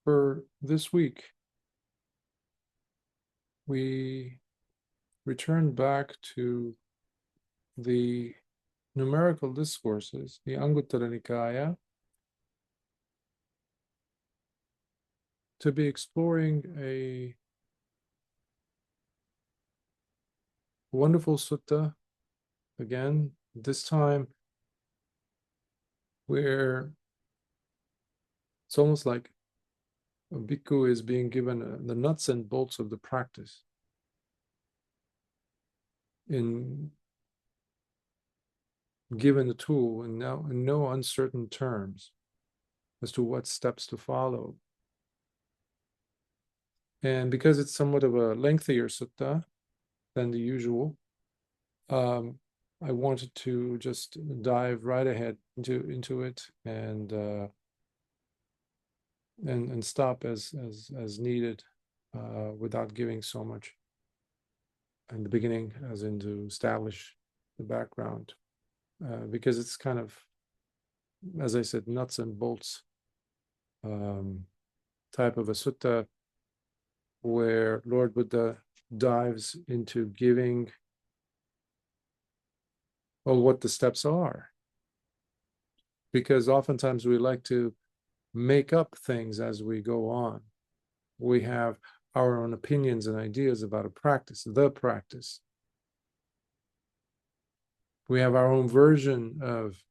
For this week, we returned back to the numerical discourses, the Anguttara Nikaya, to be exploring a wonderful sutta again, this time where it's almost like a bhikkhu is being given the nuts and bolts of the practice given the tool and now in no uncertain terms as to what steps to follow. And because it's somewhat of a lengthier sutta than the usual, I wanted to just dive right ahead into it and stop as needed, without giving so much in the beginning, as in to establish the background, because it's kind of, as I said, nuts and bolts type of a sutta where Lord Buddha dives into giving what the steps are, because oftentimes we like to make up things as we go on. We have our own opinions and ideas about a practice, the practice. We have our own version of,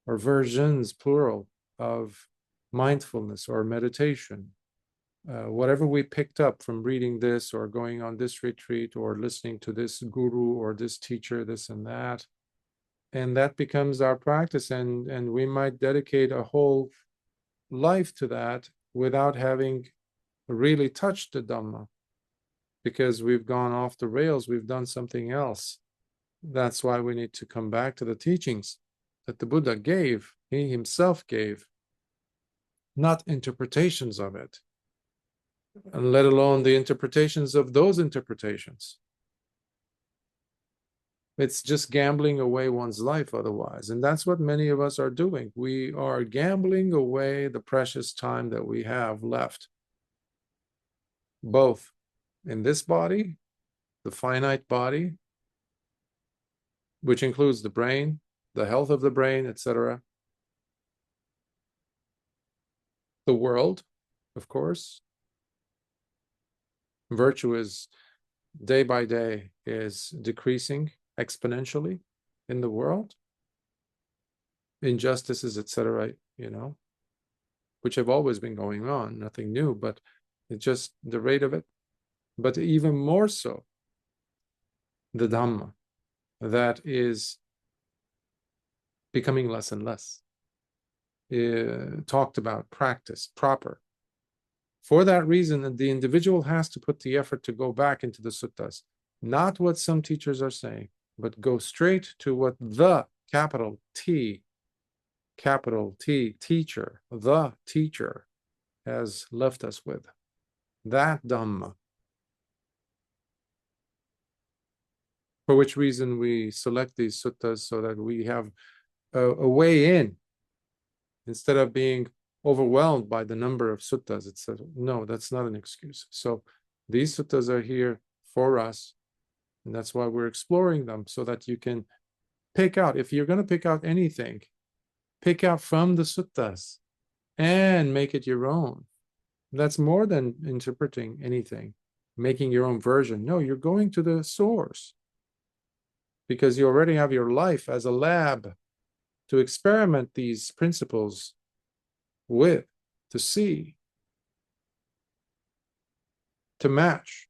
or versions, plural, of mindfulness or meditation. Whatever we picked up from reading this or going on this retreat or listening to this guru or this teacher, this and that becomes our practice, and we might dedicate a whole life to that without having really touched the Dhamma, because we've gone off the rails, we've done something else. That's why we need to come back to the teachings that the Buddha gave, he himself gave, not interpretations of it, and let alone the interpretations of those interpretations. It's just gambling away one's life otherwise. And that's what many of us are doing. We are gambling away the precious time that we have left, both in this body, the finite body, which includes the brain, the health of the brain, etc. The world, of course. Virtue is day by day is decreasing exponentially in the world. Injustices, etc., which have always been going on, nothing new, but it's just the rate of it. But even more so, the Dhamma, that is becoming less and less talked about, practiced, proper. For that reason, the individual has to put the effort to go back into the suttas, not what some teachers are saying, but go straight to what the capital T teacher, the teacher, has left us with. That Dhamma. For which reason we select these suttas, so that we have a way in, instead of being overwhelmed by the number of suttas, etc. No, that's not an excuse. So these suttas are here for us, and that's why we're exploring them, so that you can pick out, if you're going to pick out anything, pick out from the suttas and make it your own. That's more than interpreting anything, making your own version. No, you're going to the source, because you already have your life as a lab to experiment these principles with, to see, to match,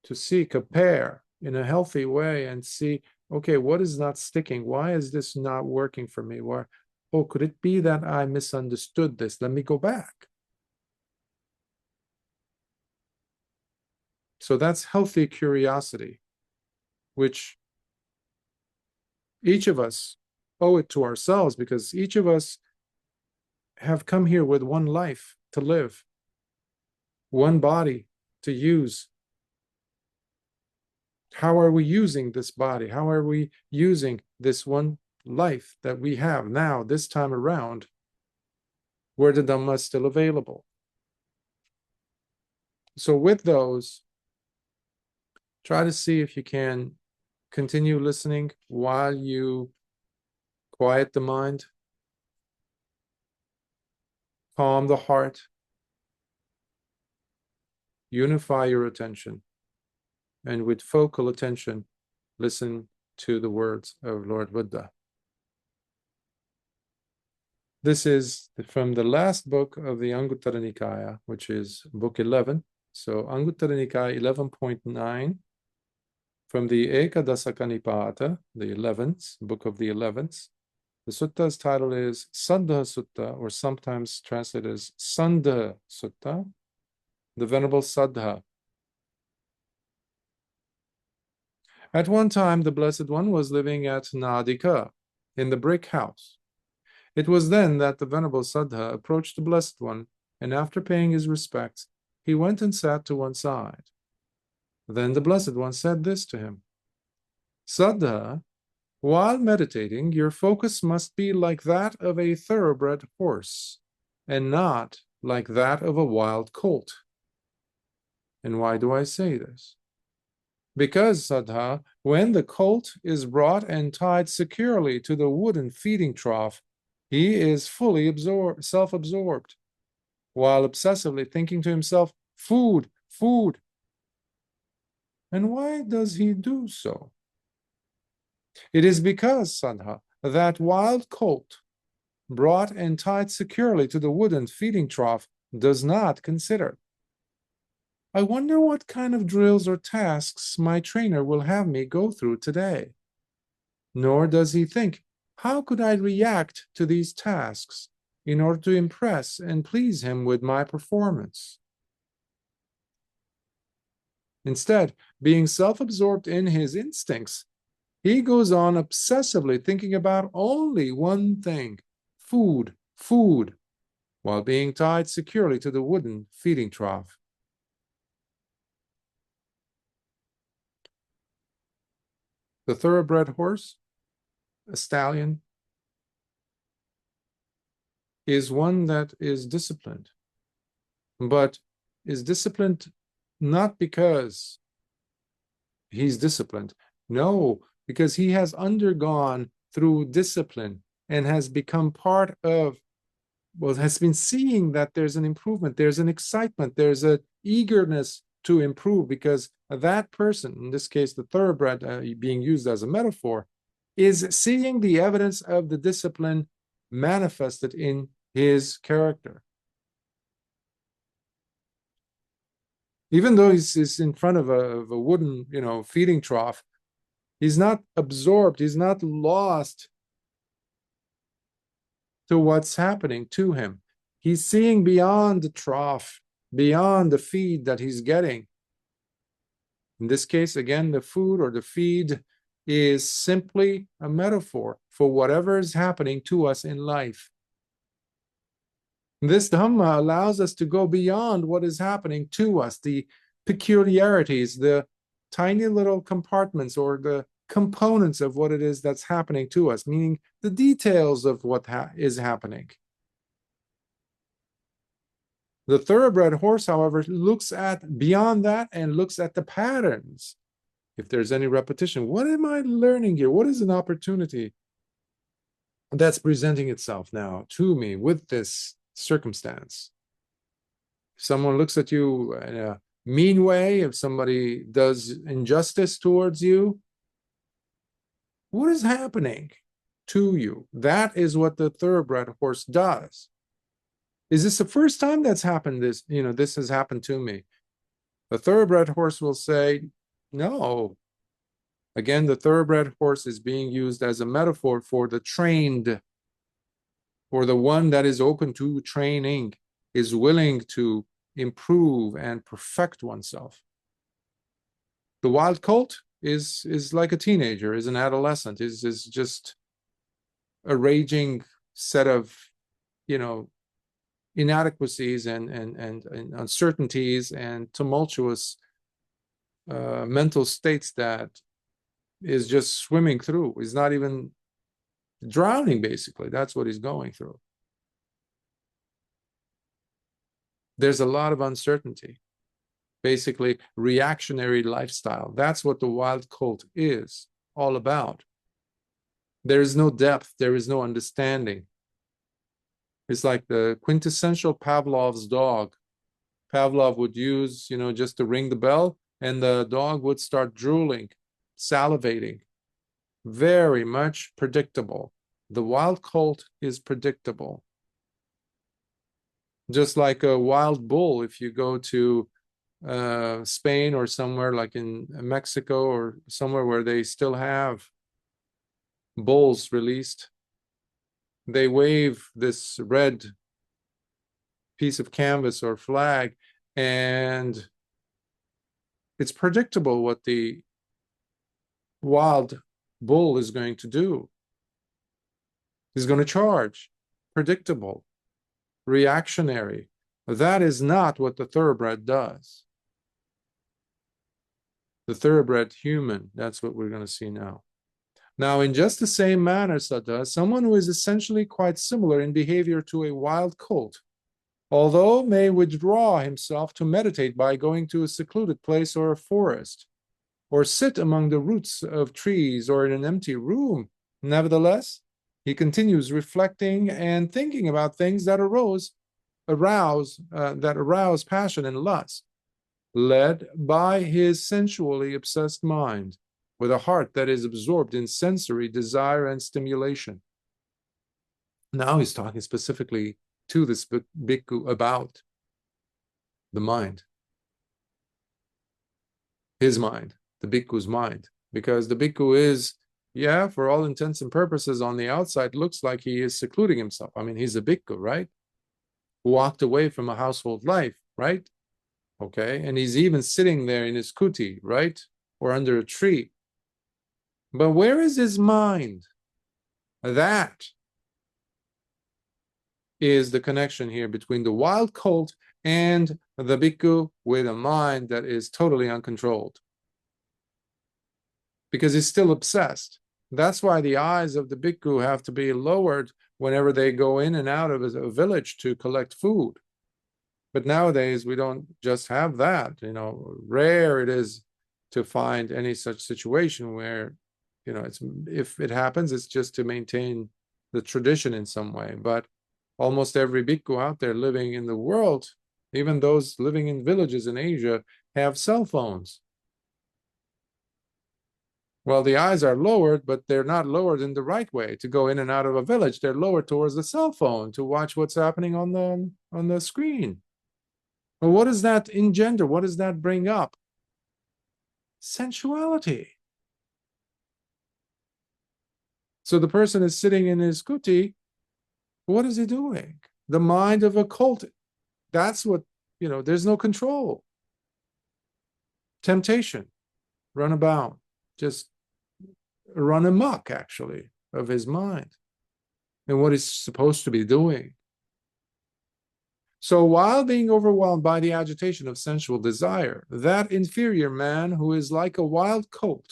to see, compare in a healthy way and see, okay, what is not sticking? Why is this not working for me? Why, could it be that I misunderstood this? Let me go back. So that's healthy curiosity, which each of us owe it to ourselves, because each of us have come here with one life to live, one body to use. How are we using this body? How are we using this one life that we have now, this time around, where the Dhamma is still available? So with those, try to see if you can continue listening while you quiet the mind, calm the heart, unify your attention, and with focal attention, listen to the words of Lord Buddha. This is from the last book of the Anguttara Nikaya, which is book 11. So Anguttara Nikaya 11.9, from the Ekadasaka Nipata, the 11th, book of the 11th. The sutta's title is Saddha Sutta, or sometimes translated as Sandha Sutta, the Venerable Saddha. At one time, the Blessed One was living at Nadika, in the brick house. It was then that the Venerable Saddha approached the Blessed One, and after paying his respects, he went and sat to one side. Then the Blessed One said this to him: Saddha, while meditating, your focus must be like that of a thoroughbred horse, and not like that of a wild colt. And why do I say this? Because, Saddha, when the colt is brought and tied securely to the wooden feeding trough, he is fully self-absorbed, while obsessively thinking to himself, food, food. And why does he do so? It is because, Sandha, that wild colt, brought and tied securely to the wooden feeding trough, does not consider, I wonder what kind of drills or tasks my trainer will have me go through today. Nor does he think, how could I react to these tasks in order to impress and please him with my performance? Instead, being self-absorbed in his instincts, he goes on obsessively thinking about only one thing: food, food, while being tied securely to the wooden feeding trough. The thoroughbred horse, a stallion, is one that is disciplined, but is disciplined not because he's disciplined. No, because he has undergone through discipline and has become part of, well, has been seeing that there's an improvement, there's an excitement, there's an eagerness to improve, because that person, in this case the thoroughbred being used as a metaphor, is seeing the evidence of the discipline manifested in his character. Even though he's in front of a wooden, feeding trough, he's not absorbed, he's not lost to what's happening to him. He's seeing beyond the trough, beyond the feed that he's getting. In this case, again, the food or the feed is simply a metaphor for whatever is happening to us in life. This Dhamma allows us to go beyond what is happening to us, the peculiarities, the tiny little compartments or the components of what it is that's happening to us, meaning the details of what is happening. The thoroughbred horse, however, looks at beyond that and looks at the patterns. If there's any repetition, what am I learning here? What is an opportunity that's presenting itself now to me with this circumstance? If someone looks at you in a mean way, if somebody does injustice towards you, what is happening to you? That is what the thoroughbred horse does. Is this the first time that's happened? This has happened to me. The thoroughbred horse will say, no. Again, the thoroughbred horse is being used as a metaphor for the trained, for the one that is open to training, is willing to improve and perfect oneself. The wild colt is like a teenager, is an adolescent, is just a raging set of, inadequacies and uncertainties and tumultuous mental states that is just swimming through. He's not even drowning, basically. That's what he's going through. There's a lot of uncertainty. basically reactionary lifestyle. That's what the wild colt is all about. There is no depth, there is no understanding. It's like the quintessential Pavlov's dog. Pavlov would use, just to ring the bell, and the dog would start drooling, salivating. Very much predictable. The wild colt is predictable. Just like a wild bull, if you go to Spain or somewhere like in Mexico or somewhere where they still have bulls released, they wave this red piece of canvas or flag, and it's predictable what the wild bull is going to do. He's going to charge. Predictable. Reactionary. That is not what the thoroughbred does. The thoroughbred human, that's what we're going to see now. Now, in just the same manner, Saddha, someone who is essentially quite similar in behavior to a wild colt, although may withdraw himself to meditate by going to a secluded place or a forest, or sit among the roots of trees or in an empty room, nevertheless, he continues reflecting and thinking about things that arouse passion and lust, led by his sensually obsessed mind, with a heart that is absorbed in sensory desire and stimulation. Now he's talking specifically to this bhikkhu about the mind, his mind, the bhikkhu's mind, because the bhikkhu is, for all intents and purposes, on the outside looks like he is secluding himself. I mean, he's a bhikkhu, right? Who walked away from a household life, right? Okay, and he's even sitting there in his kuti, right? Or under a tree. But where is his mind? That is the connection here between the wild colt and the bhikkhu with a mind that is totally uncontrolled. Because he's still obsessed. That's why the eyes of the bhikkhu have to be lowered whenever they go in and out of a village to collect food. But nowadays, we don't just have that. Rare it is to find any such situation where, if it happens, it's just to maintain the tradition in some way. But almost every bhikkhu out there living in the world, even those living in villages in Asia, have cell phones. Well, the eyes are lowered, but they're not lowered in the right way to go in and out of a village. They're lowered towards the cell phone to watch what's happening on the screen. Well, what does that engender? What does that bring up? Sensuality. So the person is sitting in his kuti. What is he doing? The mind of a colt. That's what, there's no control. Temptation. Run about. Just run amok, actually, of his mind and what he's supposed to be doing. So while being overwhelmed by the agitation of sensual desire, that inferior man who is like a wild colt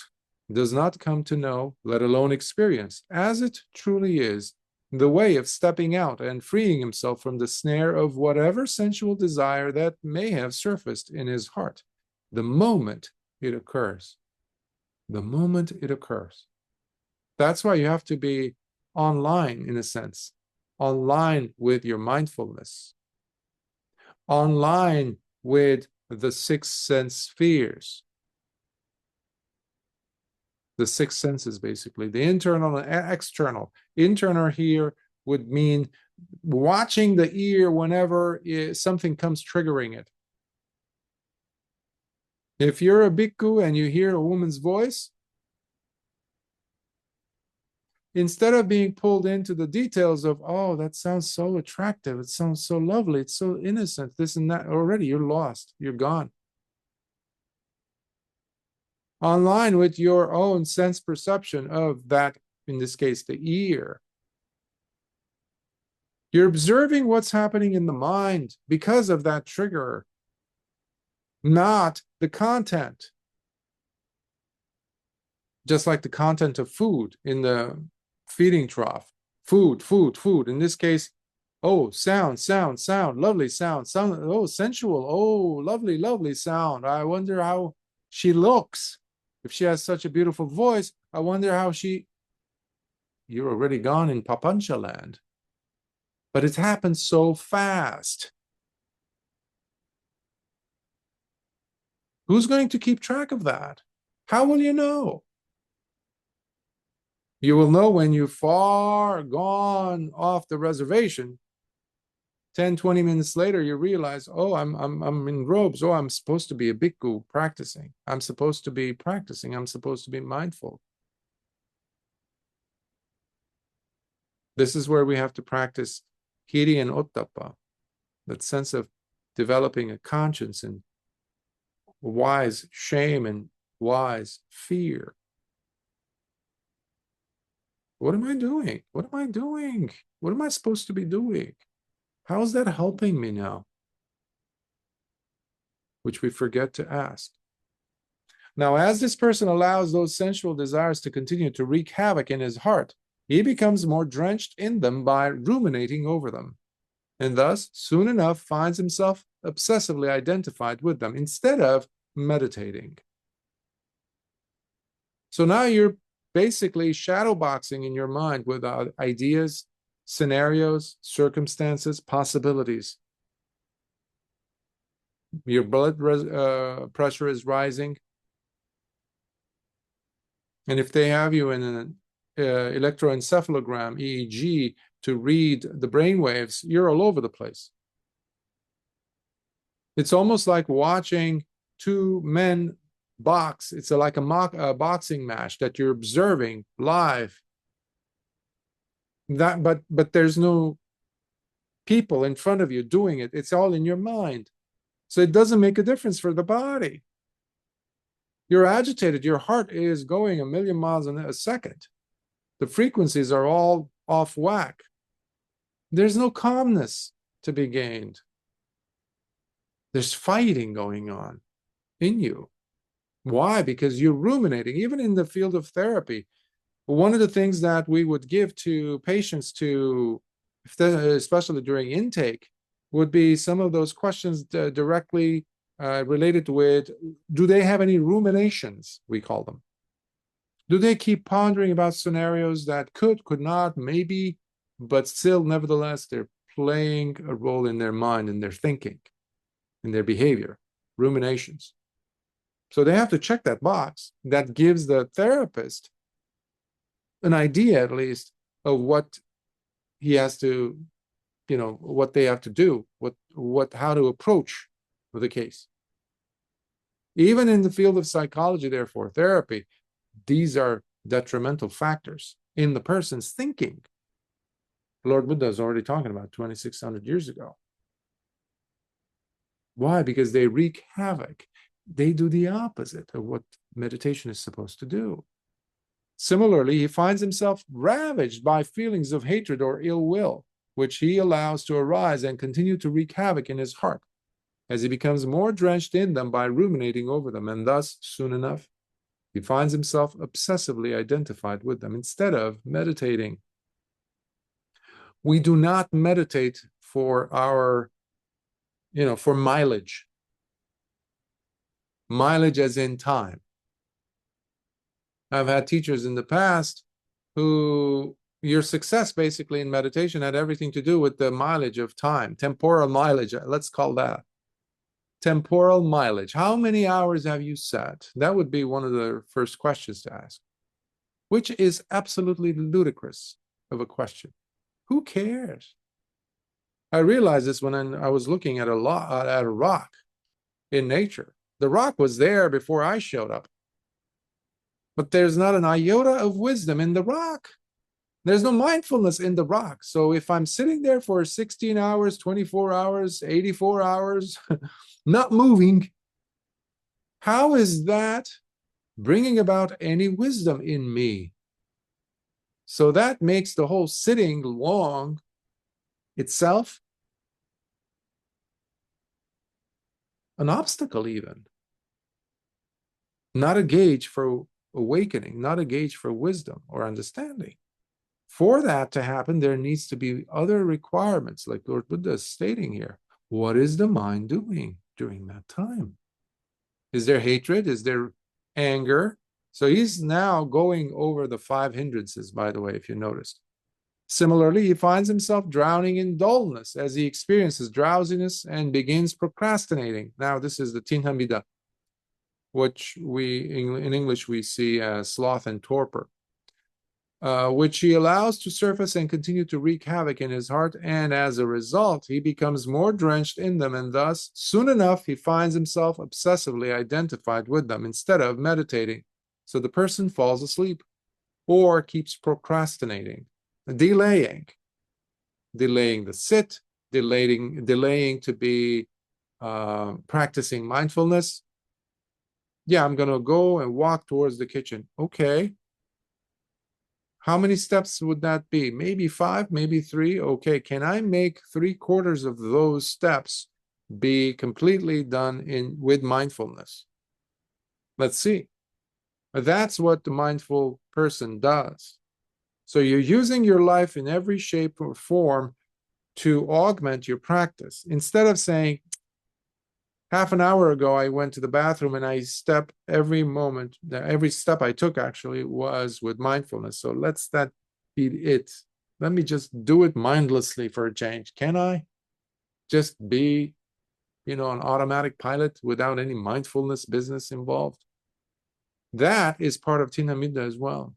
does not come to know, let alone experience, as it truly is, the way of stepping out and freeing himself from the snare of whatever sensual desire that may have surfaced in his heart, the moment it occurs. The moment it occurs. That's why you have to be online, in a sense, online with your mindfulness, online with the 6 sense spheres. The 6 senses, basically, the internal and external. Internal here would mean watching the ear whenever something comes triggering it. If you're a bhikkhu and you hear a woman's voice, instead of being pulled into the details of, oh, that sounds so attractive, it sounds so lovely, it's so innocent, this and that, already you're lost, you're gone. Online with your own sense perception of that, in this case, the ear. You're observing what's happening in the mind because of that trigger, not the content. Just like the content of food in the feeding trough. Food. In this case, Oh, sound, sound, sound, lovely sound, sound. Oh, sensual. Oh, lovely, lovely sound. I wonder how she looks. If she has such a beautiful voice, I wonder how she. You're already gone in Papancha land. But it happens so fast. Who's going to keep track of that? How will you know? You will know when you're far gone off the reservation. 10, 20 minutes later, you realize, oh, I'm in robes. Oh, I'm supposed to be a bhikkhu practicing. I'm supposed to be practicing. I'm supposed to be mindful. This is where we have to practice hiri and ottappa, that sense of developing a conscience and wise shame and wise fear. What am I doing? What am I doing? What am I supposed to be doing? How is that helping me now? Which we forget to ask. Now, as this person allows those sensual desires to continue to wreak havoc in his heart, he becomes more drenched in them by ruminating over them, and thus, soon enough, finds himself obsessively identified with them instead of meditating. So now you're basically shadowboxing in your mind with ideas, scenarios, circumstances, possibilities. Your blood pressure is rising. And if they have you in an electroencephalogram, EEG, to read the brain waves, you're all over the place. It's almost like watching two men box. It's like a boxing match that you're observing live. But there's no people in front of you doing it. It's all in your mind. So it doesn't make a difference for the body. You're agitated. Your heart is going 1,000,000 miles a second. The frequencies are all off whack. There's no calmness to be gained. There's fighting going on in you. Why? Because you're ruminating. Even in the field of therapy, one of the things that we would give to patients to, especially during intake, would be some of those questions directly related with, do they have any ruminations, we call them? Do they keep pondering about scenarios that could not, maybe, but still, nevertheless, they're playing a role in their mind, in their thinking, in their behavior, ruminations. So they have to check that box. That gives the therapist an idea, at least, of what he has to, what they have to do, how to approach the case. Even in the field of psychology, therefore, therapy, these are detrimental factors in the person's thinking. Lord Buddha is already talking about 2,600 years ago. Why? Because they wreak havoc. They do the opposite of what meditation is supposed to do. Similarly, he finds himself ravaged by feelings of hatred or ill will, which he allows to arise and continue to wreak havoc in his heart, as he becomes more drenched in them by ruminating over them, and thus, soon enough, he finds himself obsessively identified with them instead of meditating. We do not meditate for our, for mileage. Mileage as in time. I've had teachers in the past who, your success basically in meditation had everything to do with the mileage of time, temporal mileage, let's call that. Temporal mileage. How many hours have you sat? That would be one of the first questions to ask, which is absolutely ludicrous of a question. Who cares? I realized this when I was looking at a rock in nature. The rock was there before I showed up. But there's not an iota of wisdom in the rock. There's no mindfulness in the rock. So if I'm sitting there for 16 hours, 24 hours, 84 hours, not moving, how is that bringing about any wisdom in me? So that makes the whole sitting long itself an obstacle even. Not a gauge for awakening, not a gauge for wisdom or understanding. For that to happen, there needs to be other requirements, like Lord Buddha is stating here. What is the mind doing during that time? Is there hatred? Is there anger? So he's now going over the 5 hindrances, by the way, if you noticed. Similarly, he finds himself drowning in dullness as he experiences drowsiness and begins procrastinating. Now, this is the tinhamida, which in English we see as sloth and torpor, which he allows to surface and continue to wreak havoc in his heart. And as a result, he becomes more drenched in them. And thus, soon enough, he finds himself obsessively identified with them instead of meditating. So the person falls asleep or keeps procrastinating, delaying the sit, delaying to be practicing mindfulness. Yeah, I'm going to go and walk towards the kitchen. Okay. How many steps would that be? Maybe 5, maybe 3. Okay, can I make 3/4 of those steps be completely done with mindfulness? Let's see. That's what the mindful person does. So you're using your life in every shape or form to augment your practice. Instead of saying, half an hour ago, I went to the bathroom and I stepped every moment, every step I took actually was with mindfulness. So let's that be it. Let me just do it mindlessly for a change. Can I just be, an automatic pilot without any mindfulness business involved? That is part of tinhamida as well.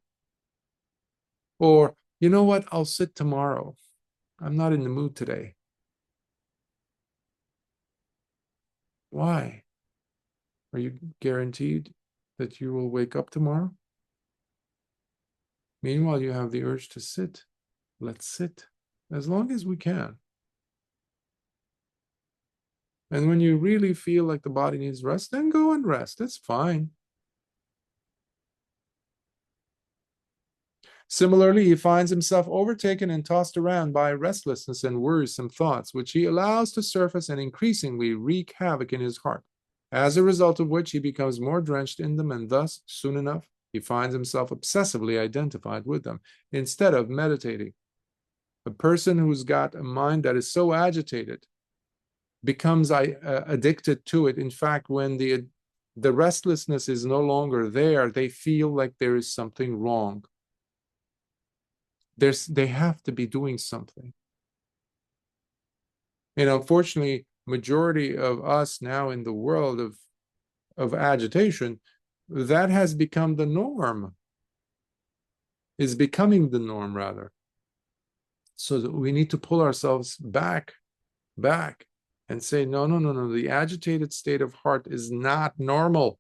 Or, you know what? I'll sit tomorrow. I'm not in the mood today. Why? Are you guaranteed that you will wake up tomorrow? Meanwhile, you have the urge to sit. Let's sit as long as we can. And when you really feel like the body needs rest, then go and rest. That's fine. Similarly, he finds himself overtaken and tossed around by restlessness and worrisome thoughts, which he allows to surface and increasingly wreak havoc in his heart, as a result of which he becomes more drenched in them, and thus, soon enough, he finds himself obsessively identified with them, instead of meditating. A person who's got a mind that is so agitated becomes addicted to it. In fact, when the restlessness is no longer there, they feel like there is something wrong. They have to be doing something. And unfortunately, majority of us now in the world of agitation, that has become the norm, is becoming the norm rather. So that we need to pull ourselves back and say, no, the agitated state of heart is not normal.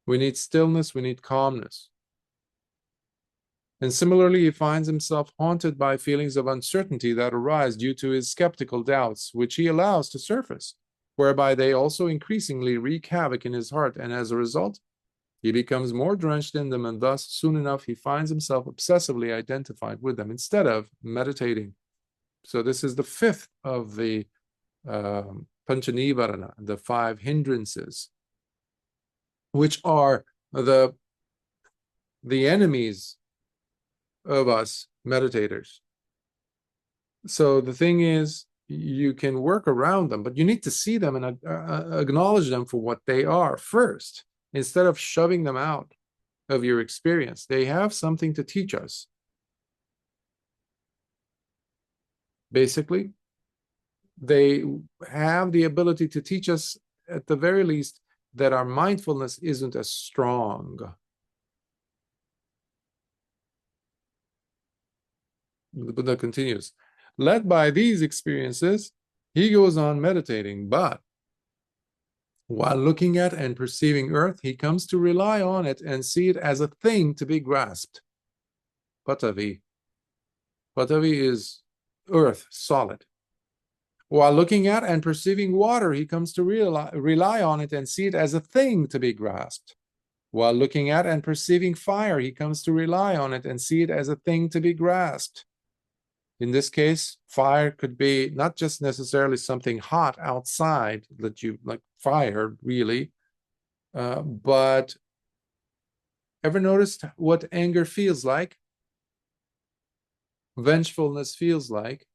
We need stillness, we need calmness. And similarly, he finds himself haunted by feelings of uncertainty that arise due to his skeptical doubts, which he allows to surface, whereby they also increasingly wreak havoc in his heart. And as a result, he becomes more drenched in them, and thus, soon enough, he finds himself obsessively identified with them instead of meditating. So this is the 5th of the Panchanivarana, the 5 hindrances, which are the enemies of us meditators. So the thing is, you can work around them, but you need to see them and acknowledge them for what they are first, instead of shoving them out of your experience. They have something to teach us. Basically, they have the ability to teach us, at the very least, that our mindfulness isn't as strong. The Buddha continues, led by these experiences, he goes on meditating, but while looking at and perceiving earth, he comes to rely on it and see it as a thing to be grasped. Patavi. Patavi is earth, solid. While looking at and perceiving water, he comes to rely on it and see it as a thing to be grasped. While looking at and perceiving fire, he comes to rely on it and see it as a thing to be grasped. In this case, fire could be not just necessarily something hot outside that you like fire, really, but Ever noticed what anger feels like? Vengefulness feels like?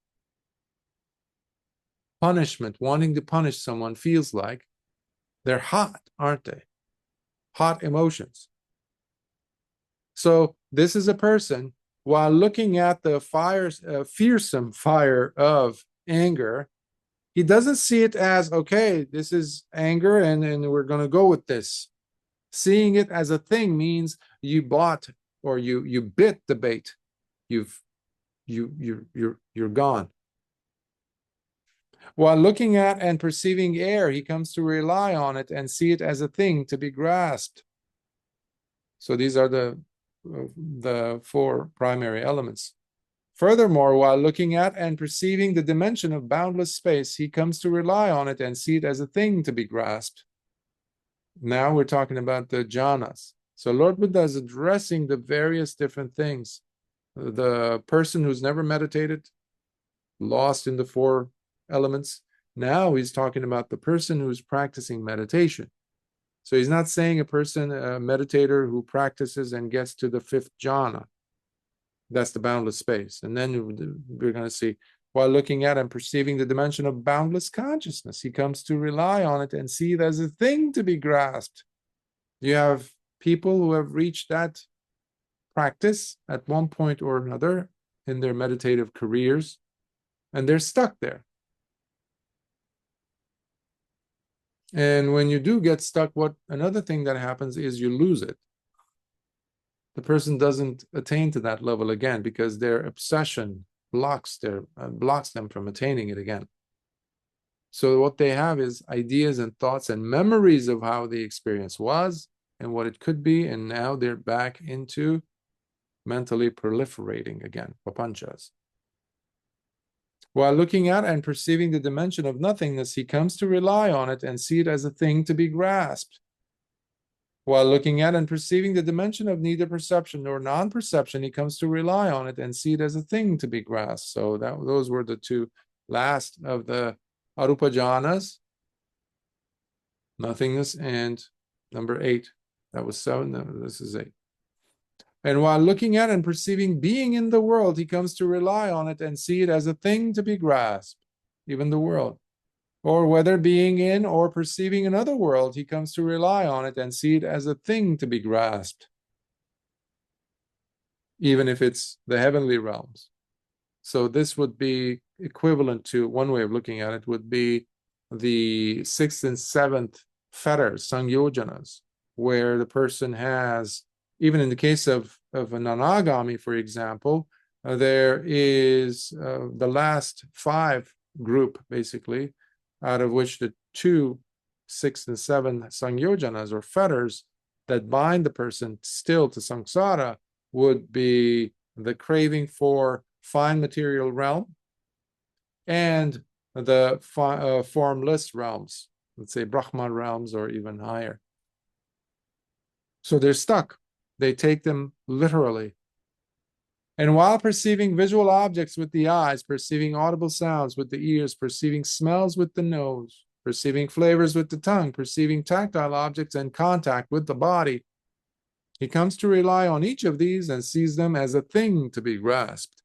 Punishment, wanting to punish someone feels like? They're hot, aren't they? Hot emotions. So this is a person, while looking at the fearsome fire of anger, he doesn't see it as, okay, this is anger and we're going to go with this. Seeing it as a thing means you bought or you bit the bait. You're gone. While looking at and perceiving air, he comes to rely on it and see it as a thing to be grasped. So these are the four primary elements. Furthermore, while looking at and perceiving the dimension of boundless space, he comes to rely on it and see it as a thing to be grasped. Now we're talking about the jhānas. So Lord Buddha is addressing the various different things. The person who's never meditated, lost in the four elements. Now he's talking about the person who's practicing meditation. So he's not saying a person, a meditator who practices and gets to the fifth jhana. That's the boundless space. And then we're going to see, while looking at and perceiving the dimension of boundless consciousness, he comes to rely on it and see it as a thing to be grasped. You have people who have reached that practice at one point or another in their meditative careers, and they're stuck there. And when you do get stuck, another thing that happens is you lose it. The person doesn't attain to that level again because their obsession blocks them from attaining it again. So what they have is ideas and thoughts and memories of how the experience was and what it could be, and now they're back into mentally proliferating again, papanchas. While looking at and perceiving the dimension of nothingness, he comes to rely on it and see it as a thing to be grasped. While looking at and perceiving the dimension of neither perception nor non-perception, he comes to rely on it and see it as a thing to be grasped. So those were the two last of the arupa jhanas, nothingness, and number 8. That was 7. No, this is 8. And while looking at and perceiving being in the world, he comes to rely on it and see it as a thing to be grasped, even the world. Or whether being in or perceiving another world, he comes to rely on it and see it as a thing to be grasped, even if it's the heavenly realms. So this would be equivalent to, one way of looking at it would be the 6th and 7th fetters, sangyojanas, where the person has, even in the case of an anagami, for example, there is the last 5 group, basically, out of which the 2, 6, and 7 sangyojanas or fetters that bind the person still to samsara would be the craving for fine material realm and the formless realms, let's say Brahman realms or even higher. So they're stuck. They take them literally. And while perceiving visual objects with the eyes, perceiving audible sounds with the ears, perceiving smells with the nose, perceiving flavors with the tongue, perceiving tactile objects and contact with the body, he comes to rely on each of these and sees them as a thing to be grasped.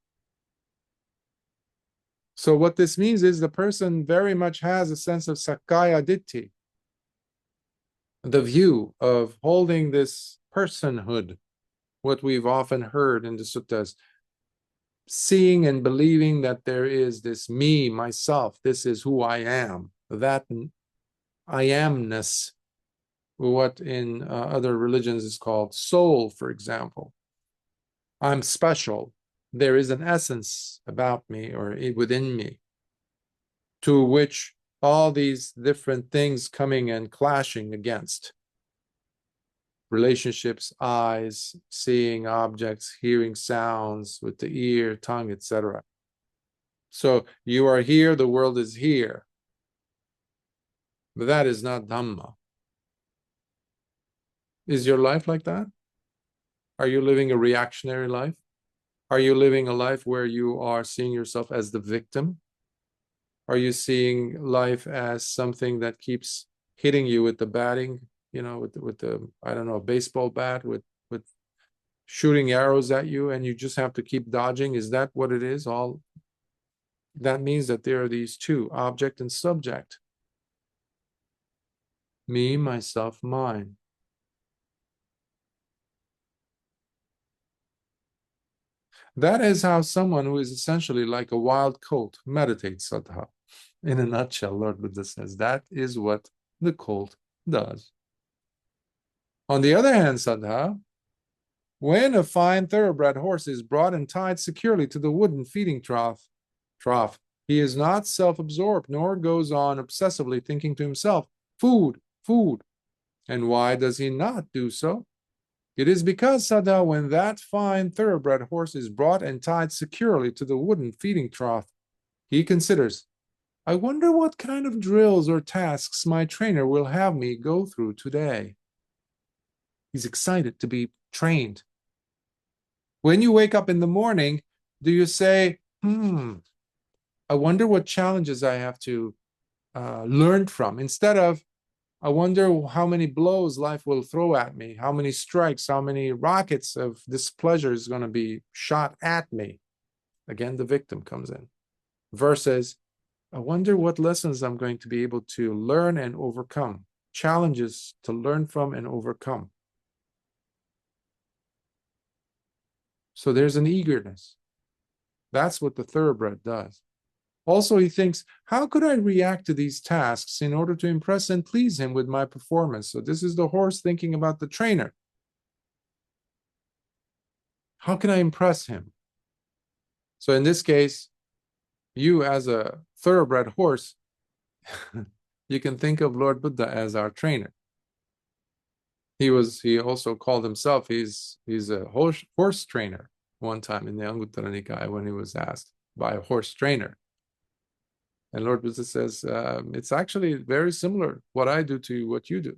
So what this means is the person very much has a sense of sakkaya ditthi, the view of holding this personhood, what we've often heard in the suttas, seeing and believing that there is this me, myself, this is who I am, that I amness, what in other religions is called soul, for example. I'm special. There is an essence about me or within me, to which all these different things coming and clashing against. Relationships, eyes, seeing objects, hearing sounds with the ear, tongue, etc. So you are here, the world is here. But that is not Dhamma. Is your life like that? Are you living a reactionary life? Are you living a life where you are seeing yourself as the victim? Are you seeing life as something that keeps hitting you with the batting, with the I don't know, baseball bat with shooting arrows at you and you just have to keep dodging? Is that what it is? All that means that there are these two, object and subject. Me, myself, mine. That is how someone who is essentially like a wild colt meditates, Saddha. In a nutshell, Lord Buddha says that is what the colt does. On the other hand, Saddha, when a fine thoroughbred horse is brought and tied securely to the wooden feeding trough, he is not self-absorbed, nor goes on obsessively thinking to himself, food, food. And why does he not do so? It is because, Saddha, when that fine thoroughbred horse is brought and tied securely to the wooden feeding trough, he considers, I wonder what kind of drills or tasks my trainer will have me go through today. He's excited to be trained. When you wake up in the morning, do you say, I wonder what challenges I have to learn from, instead of, I wonder how many blows life will throw at me, how many strikes, how many rockets of displeasure is going to be shot at me. Again, the victim comes in. Versus, I wonder what lessons I'm going to be able to learn and overcome, challenges to learn from and overcome. So there's an eagerness. That's what the thoroughbred does. Also, he thinks, how could I react to these tasks in order to impress and please him with my performance? So this is the horse thinking about the trainer. How can I impress him? So in this case, you as a thoroughbred horse, you can think of Lord Buddha as our trainer. He also called himself, he's a horse trainer one time in the Anguttara Nikaya when he was asked by a horse trainer. And Lord Buddha says, it's actually very similar, what I do to what you do.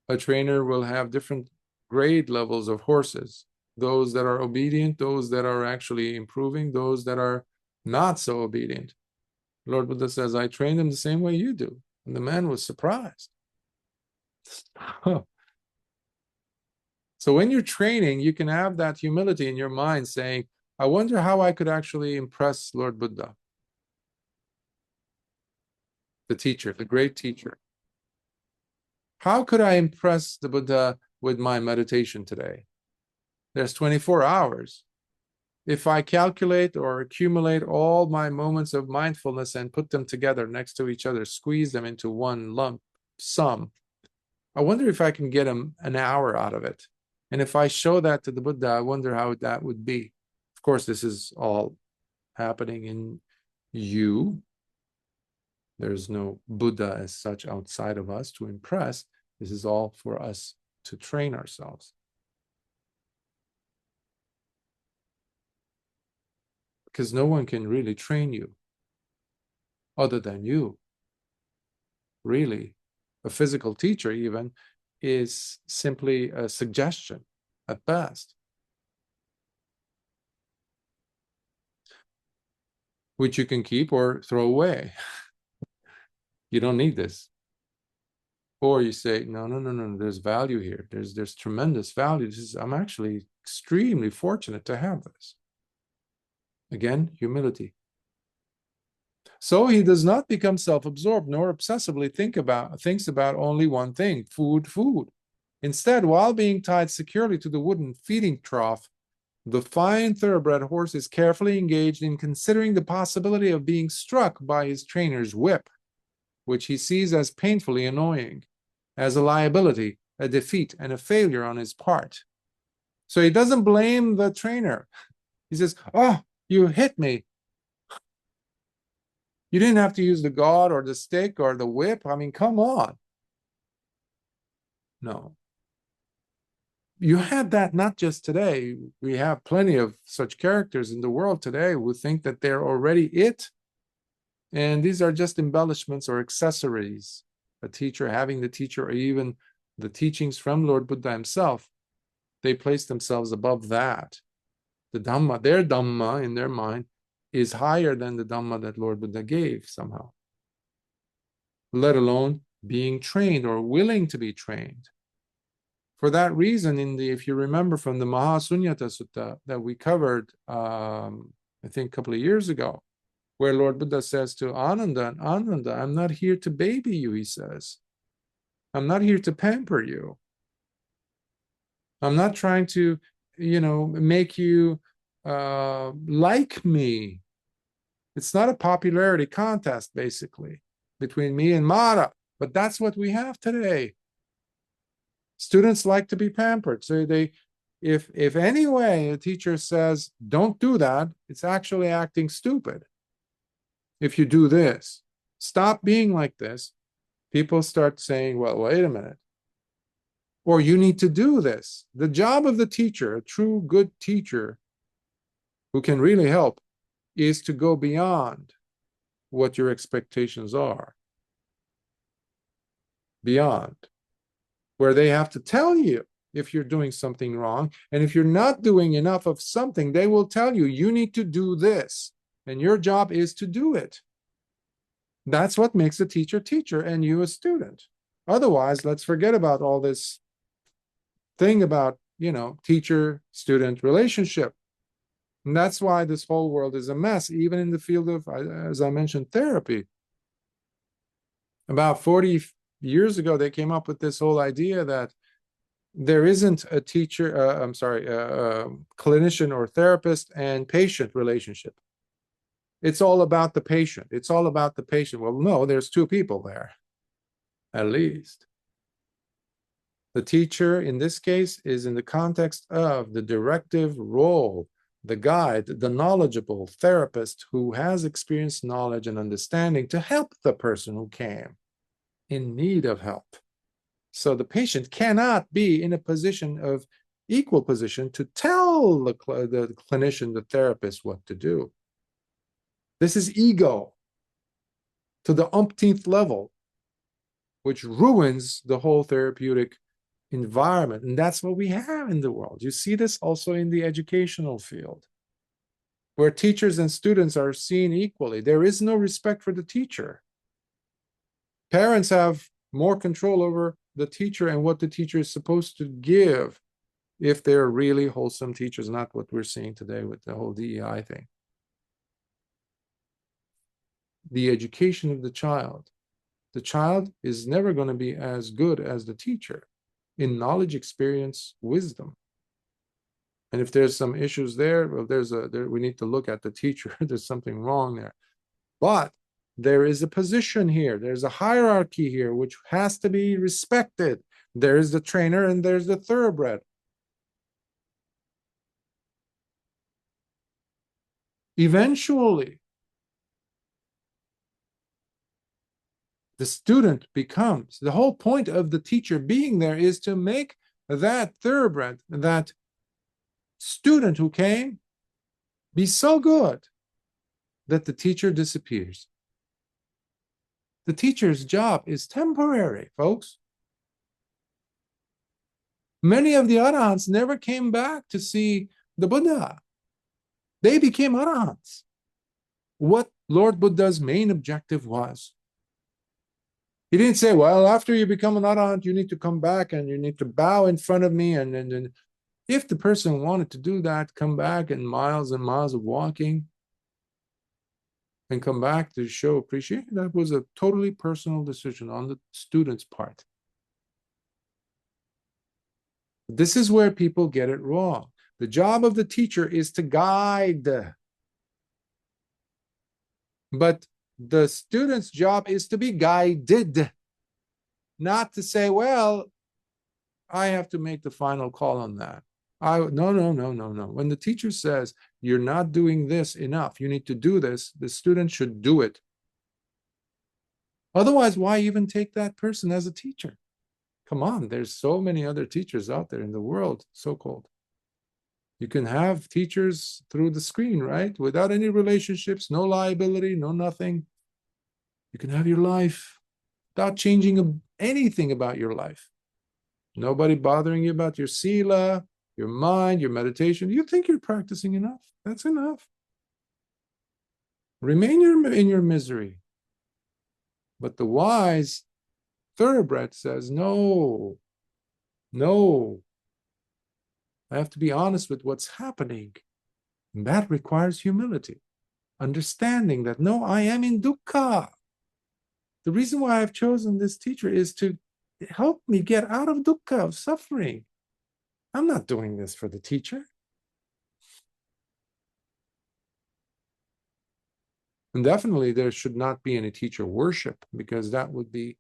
A trainer will have different grade levels of horses. Those that are obedient, those that are actually improving, those that are not so obedient. Lord Buddha says, I train them the same way you do. And the man was surprised. So when you're training, you can have that humility in your mind saying, I wonder how I could actually impress Lord Buddha, the teacher, the great teacher. How could I impress the Buddha with my meditation today? There's 24 hours. If I calculate or accumulate all my moments of mindfulness and put them together next to each other, squeeze them into one lump sum, I wonder if I can get an hour out of it. And if I show that to the Buddha, I wonder how that would be. Of course, this is all happening in you. There's no Buddha as such outside of us to impress. This is all for us to train ourselves. Because no one can really train you other than you. Really, a physical teacher even is simply a suggestion at best, which you can keep or throw away. You don't need this. Or you say, no, there's value here. There's tremendous value. I'm actually extremely fortunate to have this. Again, humility. So he does not become self-absorbed nor obsessively thinks about only one thing, food. Instead, while being tied securely to the wooden feeding trough, the fine thoroughbred horse is carefully engaged in considering the possibility of being struck by his trainer's whip, which he sees as painfully annoying, as a liability, a defeat, and a failure on his part. So he doesn't blame the trainer. He says, oh, you hit me. You didn't have to use the god or the stick or the whip. I mean, come on. No. You had that not just today. We have plenty of such characters in the world today who think that they're already it. And these are just embellishments or accessories. A teacher, having the teacher, or even the teachings from Lord Buddha himself, they place themselves above that. The Dhamma, their Dhamma in their mind, is higher than the Dhamma that Lord Buddha gave somehow, let alone being trained or willing to be trained. For that reason, if you remember from the Mahasunyata Sutta that we covered, I think a couple of years ago, where Lord Buddha says to Ananda, I'm not here to baby you, he says. I'm not here to pamper you. I'm not trying to, make you like me. It's not a popularity contest, basically, between me and Mara. But that's what we have today. Students like to be pampered. So if anyway a teacher says, don't do that, it's actually acting stupid. If you do this, stop being like this, people start saying, well, wait a minute. Or you need to do this. The job of the teacher, a true good teacher who can really help, is to go beyond what your expectations are. Beyond. Where they have to tell you if you're doing something wrong. And if you're not doing enough of something, they will tell you, you need to do this. And your job is to do it. That's what makes a teacher teacher and you a student. Otherwise, let's forget about all this thing about, teacher-student relationship. And that's why this whole world is a mess, even in the field of, as I mentioned, therapy. About 40 years ago, they came up with this whole idea that there isn't a teacher, clinician or therapist and patient relationship. It's all about the patient. It's all about the patient. Well, no, there's two people there, at least. The teacher, in this case, is in the context of the directive role, the guide, the knowledgeable therapist who has experienced knowledge and understanding to help the person who came in need of help. So the patient cannot be in a position of equal position to tell the clinician, the therapist, what to do. This is ego to the umpteenth level, which ruins the whole therapeutic environment. And that's what we have in the world. You see this also in the educational field, where teachers and students are seen equally. There is no respect for the teacher. Parents have more control over the teacher and what the teacher is supposed to give if they're really wholesome teachers, not what we're seeing today with the whole DEI thing. The education of the child. The child is never going to be as good as the teacher in knowledge, experience, wisdom. And if there's some issues there, well, we need to look at the teacher. There's something wrong there. But there is a position here. There's a hierarchy here, which has to be respected. There's the trainer and there's the thoroughbred. Eventually, the student becomes, the whole point of the teacher being there is to make that thoroughbred, that student who came, be so good that the teacher disappears. The teacher's job is temporary, folks. Many of the Arahants never came back to see the Buddha. They became Arahants. What Lord Buddha's main objective was. He didn't say, well, after you become an Arahant, you need to come back and you need to bow in front of me. And if the person wanted to do that, come back and miles of walking and come back to show appreciation, that was a totally personal decision on the student's part. This is where people get it wrong. The job of the teacher is to guide. But the student's job is to be guided, not to say, well, I have to make the final call on that. No. When the teacher says, you're not doing this enough, you need to do this, the student should do it. Otherwise, why even take that person as a teacher? Come on, there's so many other teachers out there in the world, so-called. You can have teachers through the screen, right? Without any relationships, no liability, no nothing. You can have your life without changing anything about your life. Nobody bothering you about your sila, your mind, your meditation. You think you're practicing enough? That's enough. Remain in your misery. But the wise thoroughbred says, no, No, I have to be honest with what's happening. And that requires humility, understanding that no, I am in dukkha. The reason why I've chosen this teacher is to help me get out of dukkha, of suffering. I'm not doing this for the teacher. And definitely there should not be any teacher worship, because that would be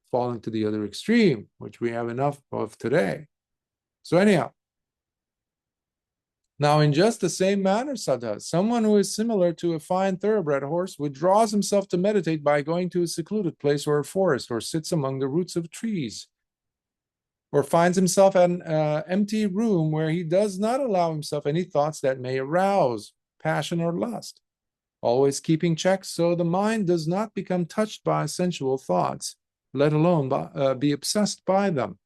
falling to the other extreme, which we have enough of today. So anyhow, now in just the same manner, Saddha, someone who is similar to a fine thoroughbred horse withdraws himself to meditate by going to a secluded place or a forest, or sits among the roots of trees, or finds himself in an empty room where he does not allow himself any thoughts that may arouse passion or lust, always keeping check so the mind does not become touched by sensual thoughts, let alone be obsessed by them.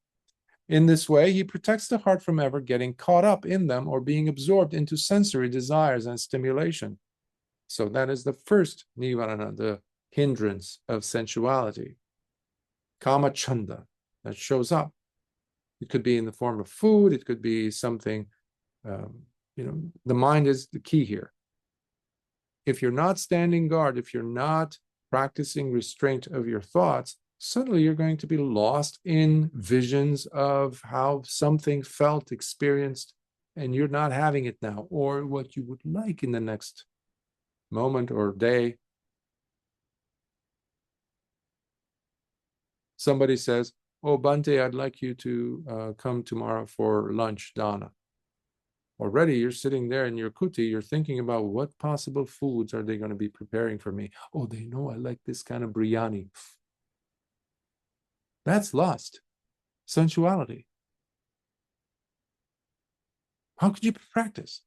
In this way, he protects the heart from ever getting caught up in them or being absorbed into sensory desires and stimulation. So that is the first nivarana, the hindrance of sensuality. Kama chanda, that shows up. It could be in the form of food. It could be something, the mind is the key here. If you're not standing guard, if you're not practicing restraint of your thoughts, suddenly you're going to be lost in visions of how something felt, experienced, and you're not having it now, or what you would like in the next moment or day. Somebody says, oh, Bhante, I'd like you to come tomorrow for lunch, dana. Already you're sitting there in your kuti, you're thinking about what possible foods are they going to be preparing for me. Oh, they know I like this kind of biryani. That's lust, sensuality. How could you practice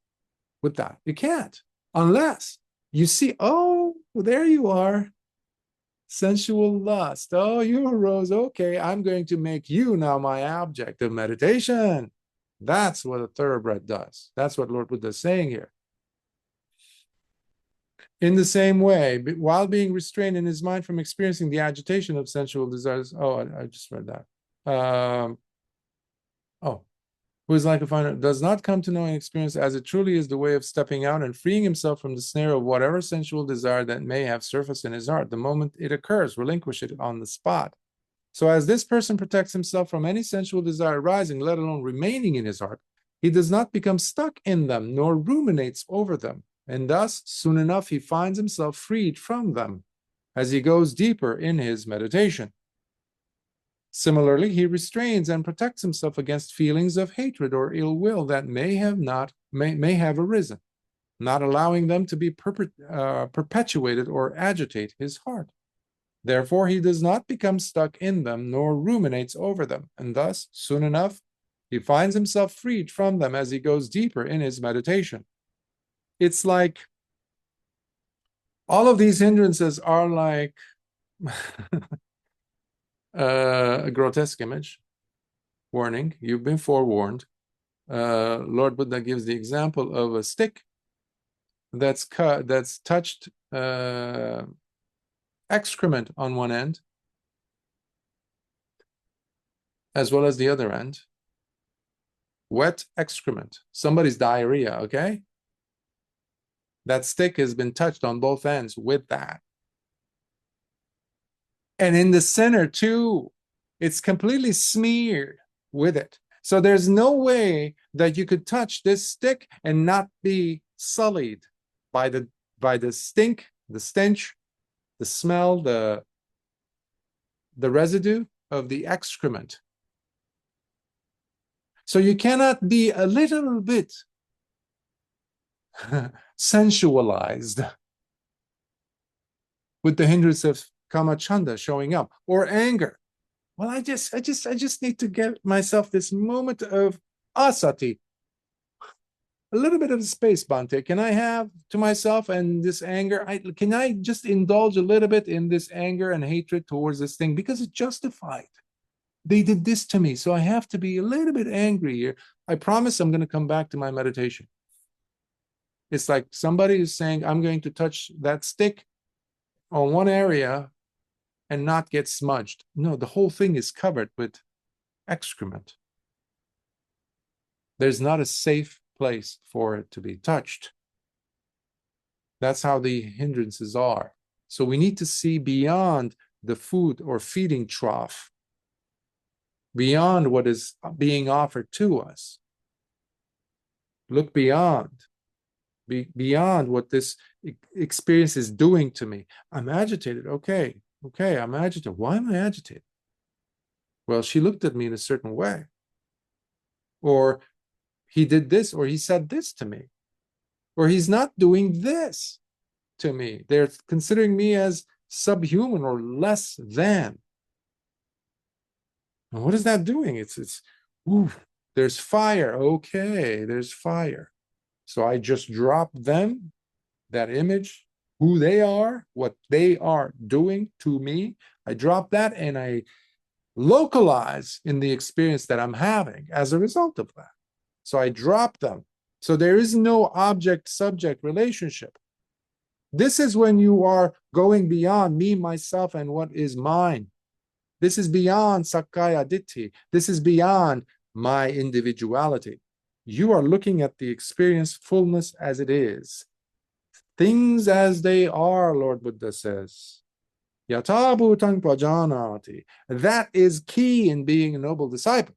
with that? You can't, unless you see, oh, well, there you are. Sensual lust. Oh, you arose. Okay, I'm going to make you now my object of meditation. That's what a thoroughbred does. That's what Lord Buddha is saying here. In the same way, while being restrained in his mind from experiencing the agitation of sensual desires. Oh, I just read that. Who is like a finder, does not come to know and experience as it truly is the way of stepping out and freeing himself from the snare of whatever sensual desire that may have surfaced in his heart. The moment it occurs, relinquish it on the spot. So as this person protects himself from any sensual desire rising, let alone remaining in his heart, he does not become stuck in them, nor ruminates over them. And thus, soon enough, he finds himself freed from them as he goes deeper in his meditation. Similarly, he restrains and protects himself against feelings of hatred or ill will that may have arisen, not allowing them to be perpetuated or agitate his heart. Therefore, he does not become stuck in them, nor ruminates over them, and thus, soon enough, he finds himself freed from them as he goes deeper in his meditation. It's like all of these hindrances are like a grotesque image. Warning, you've been forewarned. Lord Buddha gives the example of a stick that's touched excrement on one end, as well as the other end. Wet excrement, somebody's diarrhea, okay? That stick has been touched on both ends with that. And in the center too, it's completely smeared with it. So there's no way that you could touch this stick and not be sullied by the stink, the stench, the smell, the residue of the excrement. So you cannot be a little bit sensualized with the hindrance of kamachanda showing up, or anger. Well, I just need to get myself this moment of asati, a little bit of space, Bhante. Can I have to myself and this anger? Can I just indulge a little bit in this anger and hatred towards this thing because it's justified? They did this to me, so I have to be a little bit angry here. I promise I'm going to come back to my meditation. It's like somebody is saying, I'm going to touch that stick on one area and not get smudged. No, the whole thing is covered with excrement. There's not a safe place for it to be touched. That's how the hindrances are. So we need to see beyond the food or feeding trough, beyond what is being offered to us. Look beyond what this experience is doing to me. I'm agitated. Okay, I'm agitated. Why am I agitated? Well, she looked at me in a certain way. Or he did this, or he said this to me. Or he's not doing this to me. They're considering me as subhuman or less than. And what is that doing? It's ooh, there's fire. Okay, there's fire. So I just drop them, that image, who they are, what they are doing to me. I drop that and I localize in the experience that I'm having as a result of that. So I drop them. So there is no object-subject relationship. This is when you are going beyond me, myself, and what is mine. This is beyond Sakkaya Ditthi. This is beyond my individuality. You are looking at the experience fullness as it is. Things as they are, Lord Buddha says. Yatha bhutang prajanati. That is key in being a noble disciple.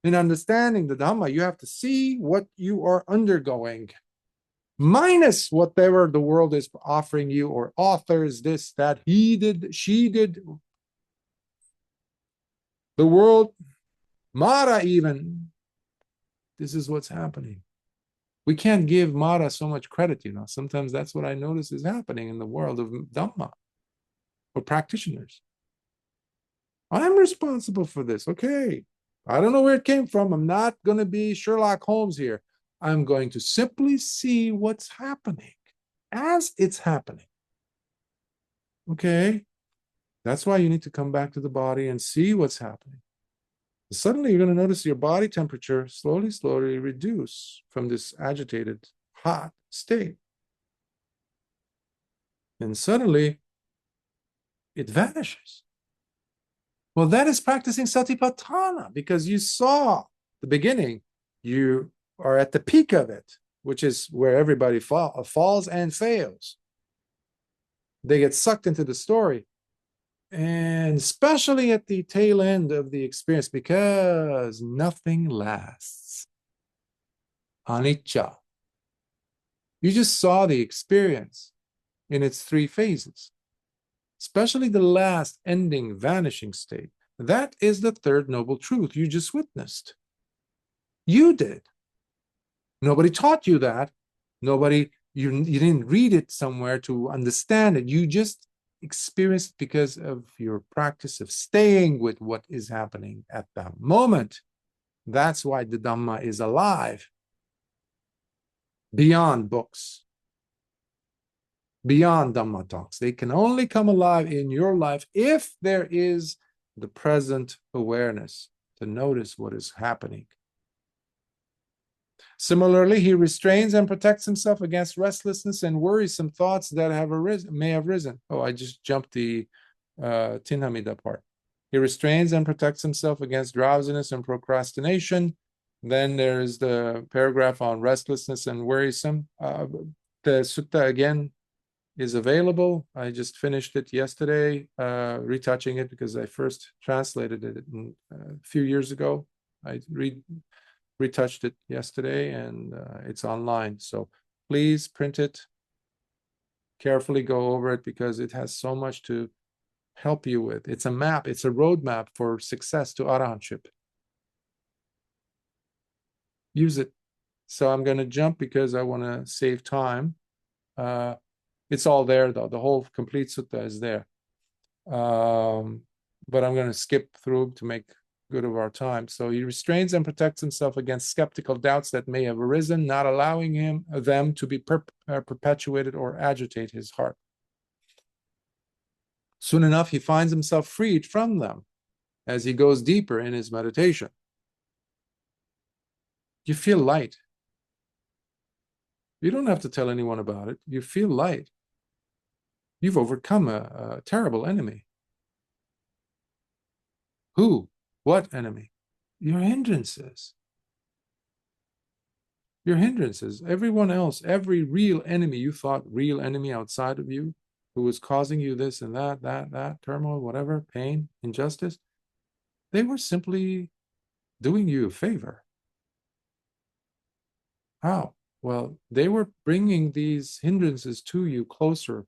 In understanding the Dhamma, you have to see what you are undergoing, minus whatever the world is offering you, or authors, this, that, he did, she did. The world, Mara even, this is what's happening. We can't give Mara so much credit, you know. Sometimes that's what I notice is happening in the world of Dhamma, or practitioners. I'm responsible for this. Okay. I don't know where it came from. I'm not going to be Sherlock Holmes here. I'm going to simply see what's happening as it's happening. Okay. That's why you need to come back to the body and see what's happening. Suddenly you're going to notice your body temperature slowly reduce from this agitated, hot state. And suddenly it vanishes. Well, that is practicing satipatthana, because you saw the beginning. You are at the peak of it, which is where everybody falls and fails. They get sucked into the story. And especially at the tail end of the experience, because nothing lasts. Anicca. You just saw the experience in its three phases, especially the last ending, vanishing state. That is the third noble truth you just witnessed. You did. Nobody taught you that. Nobody, you didn't read it somewhere to understand it. You just experienced because of your practice of staying with what is happening at that moment. That's why the Dhamma is alive. Beyond books. Beyond Dhamma talks. They can only come alive in your life if there is the present awareness to notice what is happening. Similarly, he restrains and protects himself against restlessness and worrisome thoughts that may have risen. Oh, I just jumped the Tinhamida part. He restrains and protects himself against drowsiness and procrastination. Then there's the paragraph on restlessness and worrisome. The sutta again is available. I just finished it yesterday, retouching it because I first translated it a few years ago. I retouched it yesterday, and it's online. So please print it, carefully go over it, because it has so much to help you with. It's a map, it's a roadmap for success to Arahantship. Use it. So I'm going to jump because I want to save time. It's all there, though. The whole complete sutta is there. But I'm going to skip through to make good of our time. So he restrains and protects himself against skeptical doubts that may have arisen, not allowing them to be perpetuated or agitate his heart. Soon enough, he finds himself freed from them as he goes deeper in his meditation. You feel light. You don't have to tell anyone about it. You feel light. You've overcome a terrible enemy. Who? What enemy? Your hindrances. Your hindrances, everyone else, every real enemy you thought real enemy outside of you, who was causing you this and that, turmoil, whatever, pain, injustice, they were simply doing you a favor. How? Well, they were bringing these hindrances to you closer,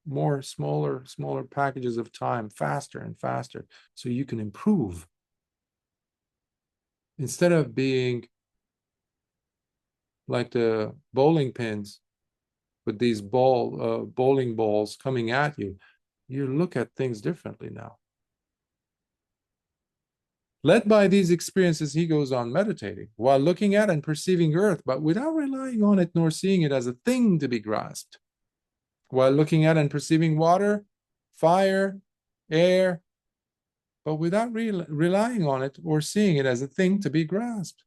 more smaller packages of time, faster and faster, so you can improve. Instead of being like the bowling pins with these bowling balls coming at you, you look at things differently now. Led by these experiences, he goes on meditating while looking at and perceiving earth, but without relying on it nor seeing it as a thing to be grasped. While looking at and perceiving water, fire, air, but without relying on it or seeing it as a thing to be grasped.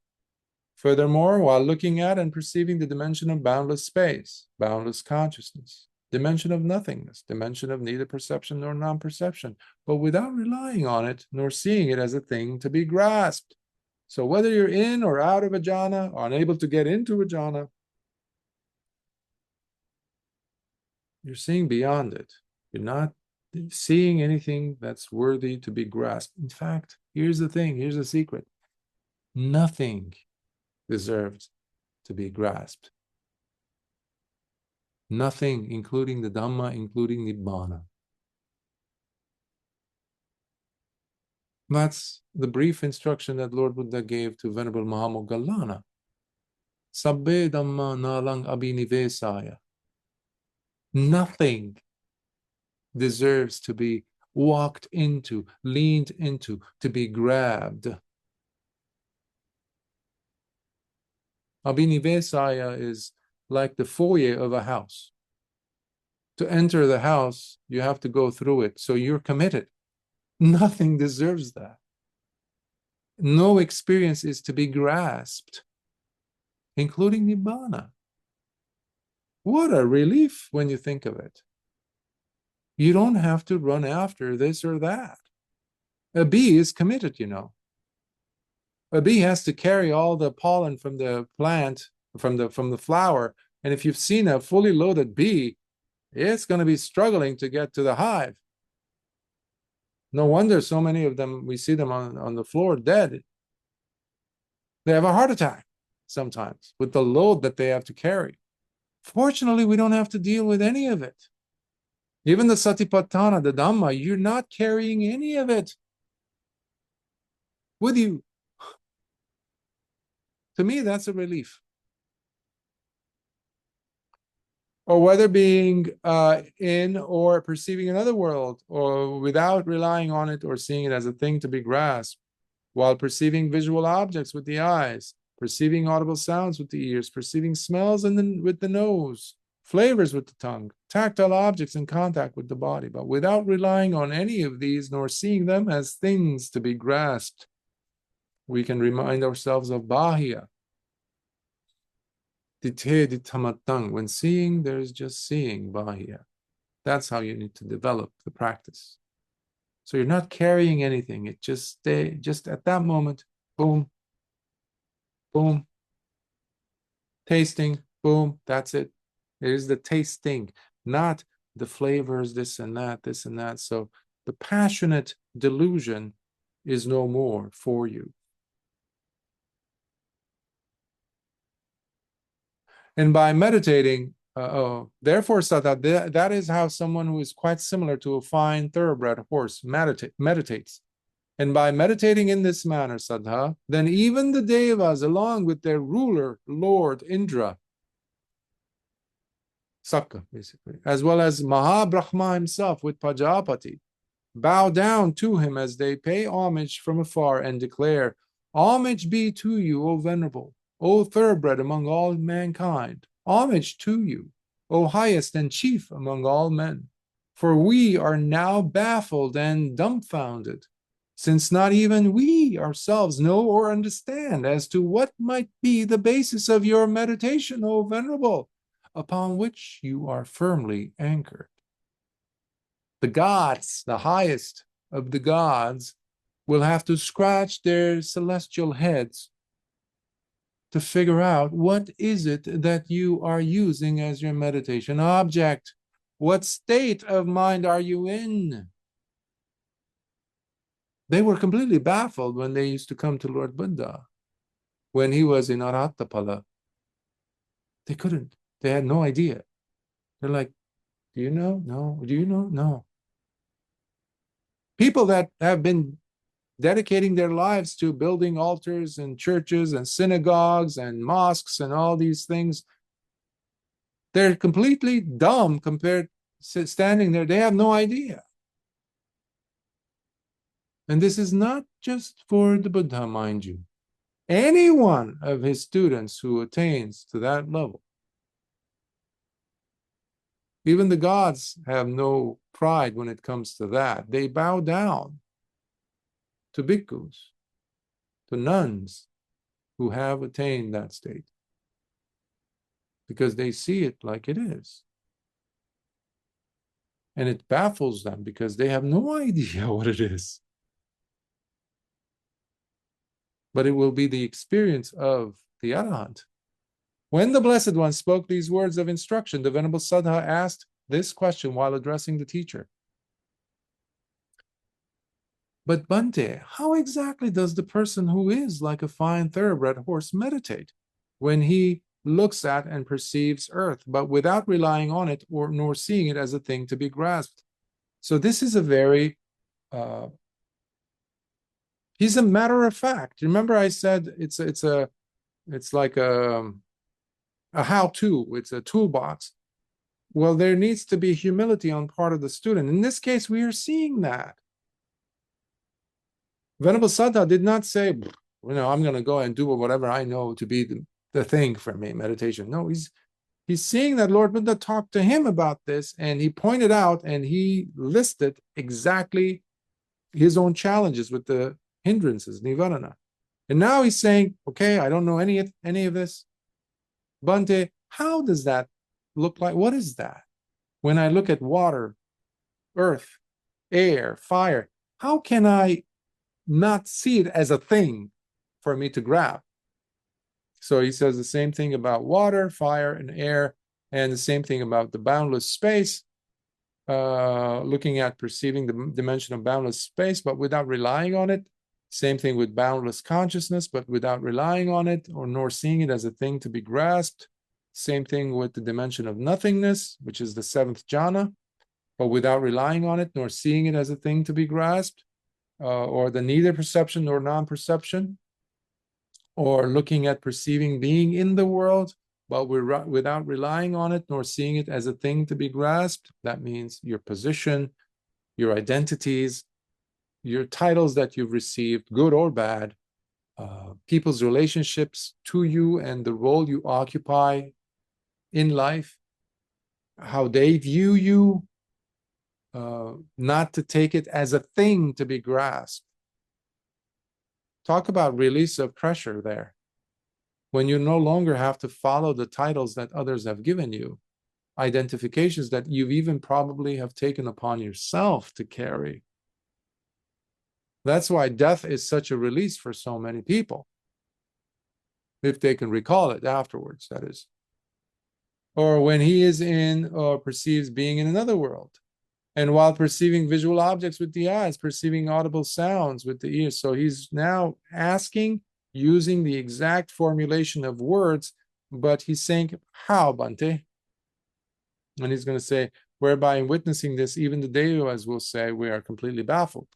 Furthermore, while looking at and perceiving the dimension of boundless space, boundless consciousness, dimension of nothingness, dimension of neither perception nor non-perception, but without relying on it nor seeing it as a thing to be grasped. So whether you're in or out of a jhana, or unable to get into a jhana, you're seeing beyond it. You're not seeing anything that's worthy to be grasped. In fact, here's the thing, here's the secret. Nothing deserves to be grasped. Nothing, including the Dhamma, including Nibbana. That's the brief instruction that Lord Buddha gave to Venerable Mahamoggallana. Sabbe Dhamma nalang abhinivesaya. Nothing deserves to be walked into, leaned into, to be grabbed. Abhinivesaya is like the foyer of a house. To enter the house, you have to go through it. So you're committed. Nothing deserves that. No experience is to be grasped, including Nibbana. What a relief when you think of it. You don't have to run after this or that. A bee is committed, you know. A bee has to carry all the pollen from the plant, from the flower. And if you've seen a fully loaded bee, it's going to be struggling to get to the hive. No wonder so many of them, we see them on the floor dead. They have a heart attack sometimes with the load that they have to carry. Fortunately, we don't have to deal with any of it. Even the Satipatthana, the Dhamma, you're not carrying any of it with you. To me, that's a relief. Or whether being in or perceiving another world, or without relying on it or seeing it as a thing to be grasped, while perceiving visual objects with the eyes, perceiving audible sounds with the ears, perceiving smells with the nose, flavors with the tongue, tactile objects in contact with the body, but without relying on any of these nor seeing them as things to be grasped. We can remind ourselves of Bahya. When seeing, there's just seeing Bahya. That's how you need to develop the practice. So you're not carrying anything. It just at that moment, boom, boom, tasting, boom, that's it. It is the tasting, not the flavors, this and that. So the passionate delusion is no more for you. And by meditating, therefore, Saddha, that is how someone who is quite similar to a fine thoroughbred horse meditates. And by meditating in this manner, Saddha, then even the devas, along with their ruler, Lord Indra, Sakka, basically, as well as Mahabrahma himself with Pajapati, bow down to him as they pay homage from afar and declare, "Homage be to you, O Venerable, O thoroughbred among all mankind. Homage to you, O highest and chief among all men. For we are now baffled and dumbfounded, since not even we ourselves know or understand as to what might be the basis of your meditation, O Venerable, upon which you are firmly anchored." The gods, the highest of the gods, will have to scratch their celestial heads to figure out what is it that you are using as your meditation object. What state of mind are you in? They were completely baffled when they used to come to Lord Buddha when he was in Arahatapala. They couldn't. They had no idea. They're like, do you know? No. Do you know? No. People that have been dedicating their lives to building altars and churches and synagogues and mosques and all these things, they're completely dumb compared to standing there. They have no idea. And this is not just for the Buddha, mind you. Any one of his students who attains to that level. Even the gods have no pride when it comes to that. They bow down to bhikkhus, to nuns who have attained that state, because they see it like it is. And it baffles them because they have no idea what it is. But it will be the experience of the Arahant. When the Blessed One spoke these words of instruction, the Venerable Saddha asked this question while addressing the teacher. But Bhante, how exactly does the person who is like a fine thoroughbred horse meditate when he looks at and perceives earth, but without relying on it or nor seeing it as a thing to be grasped? So this is a very, he's a matter of fact. Remember I said it's like a how-to, it's a toolbox. Well, there needs to be humility on part of the student. In this case, we are seeing that. Venerable Saddha did not say, I'm going to go and do whatever I know to be the thing for me, meditation. No, he's seeing that Lord Buddha talked to him about this, and he pointed out and he listed exactly his own challenges with the hindrances, nivarana. And now he's saying, okay, I don't know any of this. Bhante, how does that look like? What is that? When I look at water, earth, air, fire, how can I not see it as a thing for me to grab? So he says the same thing about water, fire, and air, and the same thing about the boundless space, looking at perceiving the dimension of boundless space, but without relying on it. Same thing with boundless consciousness, but without relying on it or nor seeing it as a thing to be grasped. Same thing with the dimension of nothingness, which is the seventh jhana, but without relying on it nor seeing it as a thing to be grasped, or the neither perception nor non-perception, or looking at perceiving being in the world, but without relying on it nor seeing it as a thing to be grasped. That means your position, your identities, your titles that you've received, good or bad, people's relationships to you and the role you occupy in life, how they view you, not to take it as a thing to be grasped. Talk about release of pressure there. When you no longer have to follow the titles that others have given you, identifications that you've even probably have taken upon yourself to carry. That's why death is such a release for so many people, if they can recall it afterwards, that is. Or when he is in or perceives being in another world, and while perceiving visual objects with the eyes, perceiving audible sounds with the ears. So he's now asking, using the exact formulation of words, but he's saying, how, Bhante? And he's going to say, whereby in witnessing this, even the Devas will say, we are completely baffled.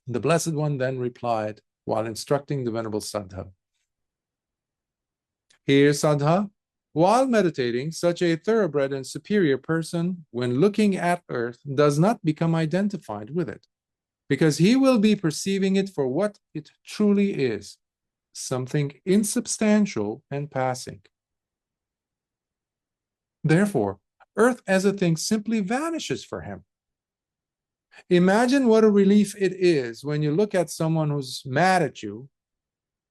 The Blessed One then replied, while instructing the Venerable Saddha, here, Saddha, while meditating, such a thoroughbred and superior person, when looking at earth, does not become identified with it, because he will be perceiving it for what it truly is, something insubstantial and passing. Therefore, earth as a thing simply vanishes for him. Imagine what a relief it is when you look at someone who's mad at you,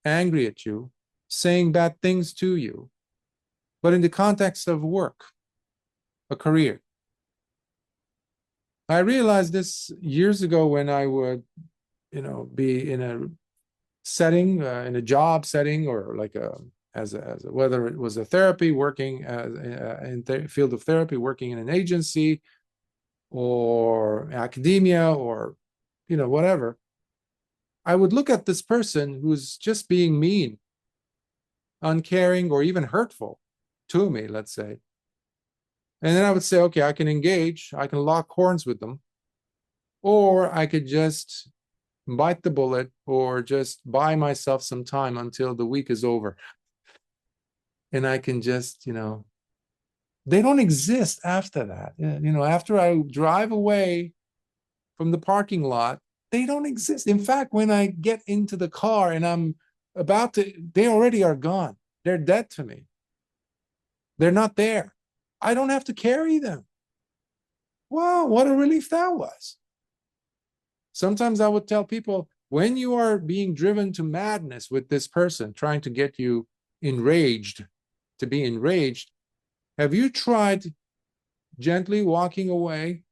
angry at you, saying bad things to you, but in the context of work, a career. I realized this years ago when I would, be in a setting, in a job setting, or like whether it was a therapy, working in the field of therapy, working in an agency, or academia, or whatever, I would look at this person who's just being mean, uncaring, or even hurtful to me, let's say. And then I would say, okay, I can engage, I can lock horns with them, or I could just bite the bullet, or just buy myself some time until the week is over. And I can just, they don't exist after that. After I drive away from the parking lot, they don't exist. In fact, when I get into the car and I'm about to, they already are gone. They're dead to me. They're not there. I don't have to carry them. Wow, what a relief that was. Sometimes I would tell people, when you are being driven to madness with this person, trying to get you enraged, to be enraged, have you tried gently walking away,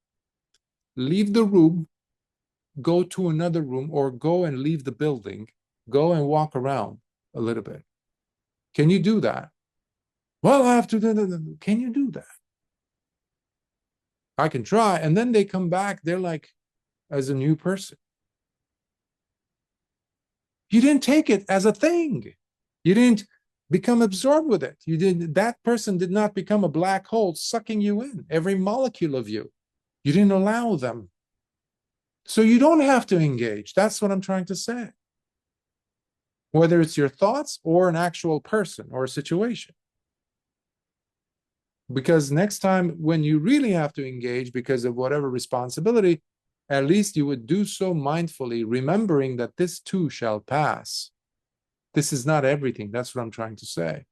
leave the room, go to another room, or go and leave the building, go and walk around a little bit? Can you do that? Well, I have to. Can you do that? I can try. And then they come back, they're like as a new person. You didn't take it as a thing. You didn't become absorbed with it. That person did not become a black hole sucking you in, every molecule of you. You didn't allow them. So you don't have to engage. That's what I'm trying to say. Whether it's your thoughts or an actual person or a situation. Because next time when you really have to engage because of whatever responsibility, at least you would do so mindfully, remembering that this too shall pass. This is not everything. That's what I'm trying to say.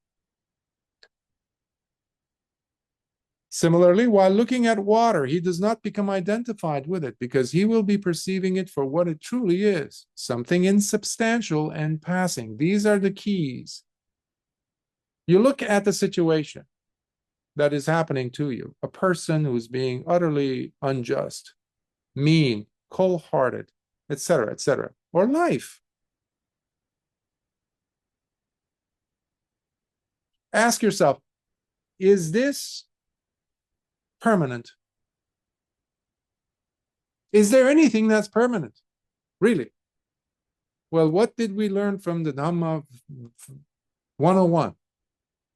Similarly, while looking at water, he does not become identified with it because he will be perceiving it for what it truly is, something insubstantial and passing. These are the keys. You look at the situation that is happening to you, a person who's being utterly unjust, mean, cold-hearted, etc., or life. Ask yourself, is this permanent? Is there anything that's permanent? Really? Well, what did we learn from the Dhamma 101?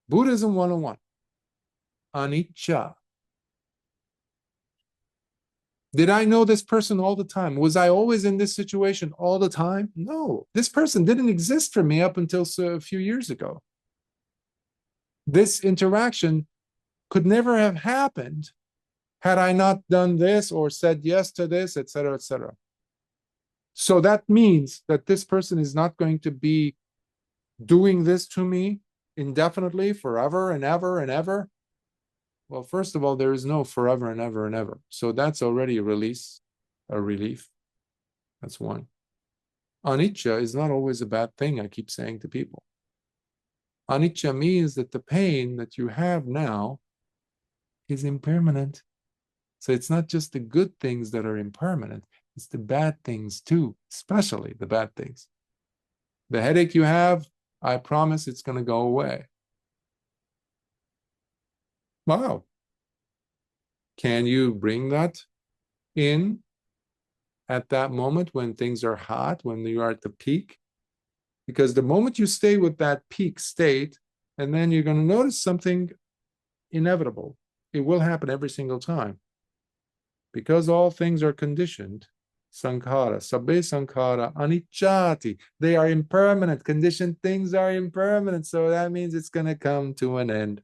Buddhism 101. Anicca. Did I know this person all the time? Was I always in this situation all the time? No. This person didn't exist for me up until a few years ago. This interaction could never have happened had I not done this or said yes to this, etc., etc. So that means that this person is not going to be doing this to me indefinitely, forever and ever and ever. Well, first of all, there is no forever and ever and ever. So that's already a release, a relief. That's one. Anicca is not always a bad thing, I keep saying to people. Anicca means that the pain that you have now is impermanent. So it's not just the good things that are impermanent, it's the bad things too, especially the bad things. The headache you have, I promise it's going to go away. Wow. Can you bring that in at that moment when things are hot, when you are at the peak? Because the moment you stay with that peak state, and then you're going to notice something inevitable. It will happen every single time. Because all things are conditioned, sankhara, sabbe sankhara, aniccati. They are impermanent. Conditioned things are impermanent. So that means it's going to come to an end.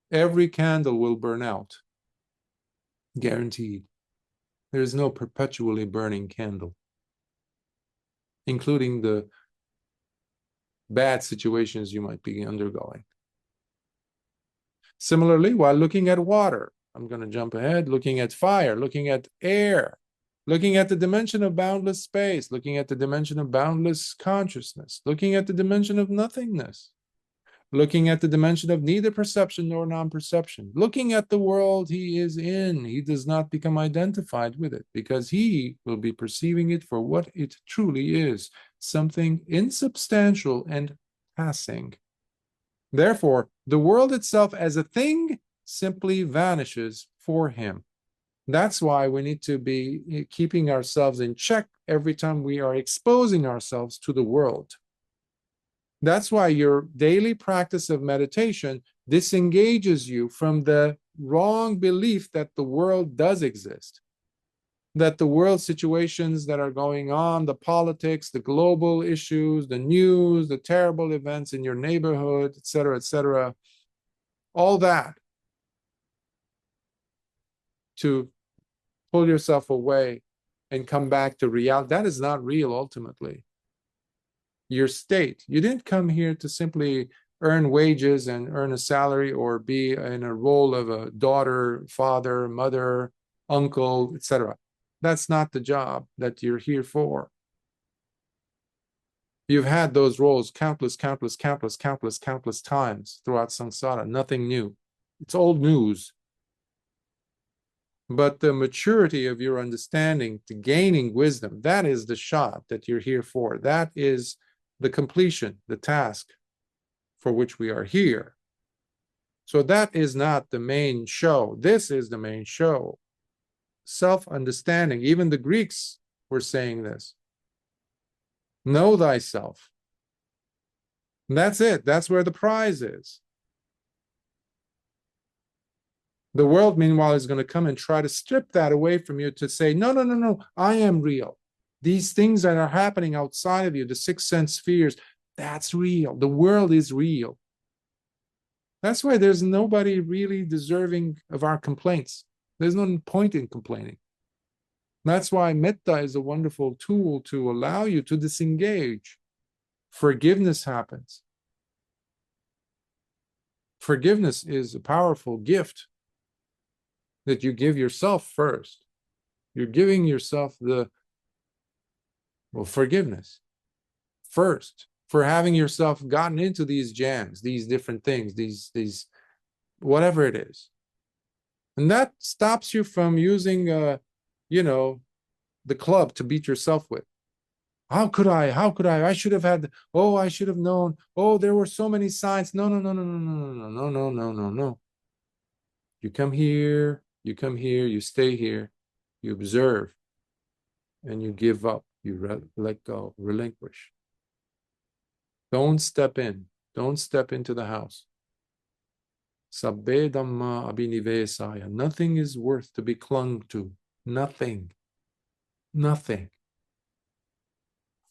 Every candle will burn out. Guaranteed. There is no perpetually burning candle, including the bad situations you might be undergoing. Similarly, while looking at water, I'm going to jump ahead, looking at fire, looking at air, looking at the dimension of boundless space, looking at the dimension of boundless consciousness, looking at the dimension of nothingness. looking at the dimension of neither perception nor non-perception, looking at the world he is in. He does not become identified with it because he will be perceiving it for what it truly is, something insubstantial and passing. Therefore, the world itself as a thing simply vanishes for him. That's why we need to be keeping ourselves in check every time we are exposing ourselves to the world. That's why your daily practice of meditation disengages you from the wrong belief that the world does exist, that the world situations that are going on, the politics, the global issues, the news, the terrible events in your neighborhood, etc., all that, to pull yourself away and come back to reality. That is not real ultimately. Your state. You didn't come here to simply earn wages and earn a salary or be in a role of a daughter, father, mother, uncle, etc. That's not the job that you're here for. You've had those roles countless times throughout samsara. Nothing new. It's old news. But the maturity of your understanding to gaining wisdom, that is the shot that you're here for. That is the completion, the task for which we are here. So that is not the main show. This is the main show. Self-understanding. Even the Greeks were saying this. Know thyself. And that's it. That's where the prize is. The world, meanwhile, is going to come and try to strip that away from you to say, no, I am real. These things that are happening outside of you, the six sense spheres, that's real. The world is real. That's why there's nobody really deserving of our complaints. There's no point in complaining. That's why metta is a wonderful tool to allow you to disengage. Forgiveness happens. Forgiveness is a powerful gift that you give yourself first. You're giving yourself forgiveness first for having yourself gotten into these jams, these different things, these whatever it is. And that stops you from using, the club to beat yourself with. How could I? I should have had, I should have known. There were so many signs. No. You come here, you stay here, you observe, and you give up, you let go, relinquish. Don't step in. Don't step into the house. Sabbe dhamma abhinivesaya. Nothing is worth to be clung to. Nothing.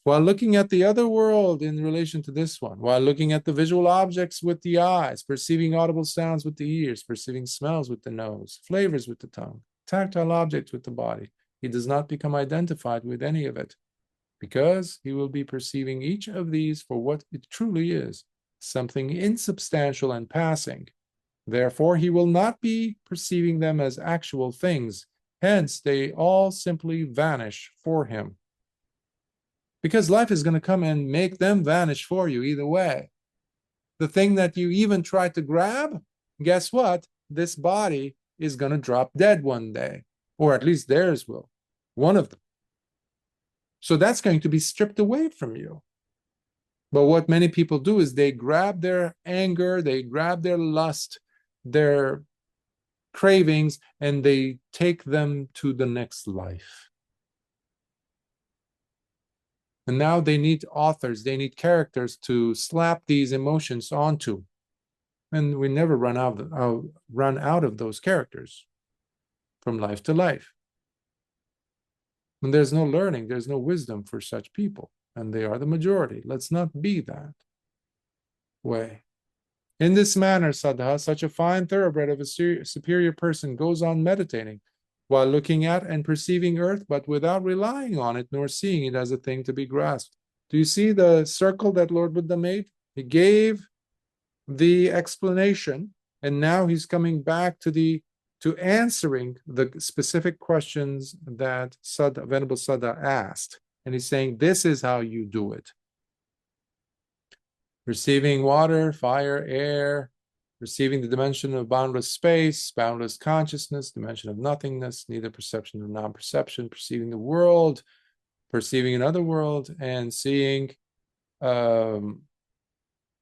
While looking at the other world in relation to this one, while looking at the visual objects with the eyes, perceiving audible sounds with the ears, perceiving smells with the nose, flavors with the tongue, tactile objects with the body, he does not become identified with any of it, because he will be perceiving each of these for what it truly is, something insubstantial and passing. Therefore, he will not be perceiving them as actual things. Hence, they all simply vanish for him. Because life is going to come and make them vanish for you either way. The thing that you even tried to grab, guess what? This body is going to drop dead one day, or at least theirs will, one of them. So that's going to be stripped away from you. But what many people do is they grab their anger, they grab their lust, their cravings, and they take them to the next life. And now they need authors, they need characters to slap these emotions onto. And we never run out of those characters from life to life. And there's no learning, there's no wisdom for such people. And they are the majority. Let's not be that way. In this manner, Saddha, such a fine thoroughbred of a superior person goes on meditating while looking at and perceiving earth, but without relying on it nor seeing it as a thing to be grasped. Do you see the circle that Lord Buddha made? He gave the explanation, and now he's coming back to answering the specific questions that Venerable Saddha asked. And he's saying, this is how you do it. Receiving water, fire, air, receiving the dimension of boundless space, boundless consciousness, dimension of nothingness, neither perception nor non-perception, perceiving the world, perceiving another world, and seeing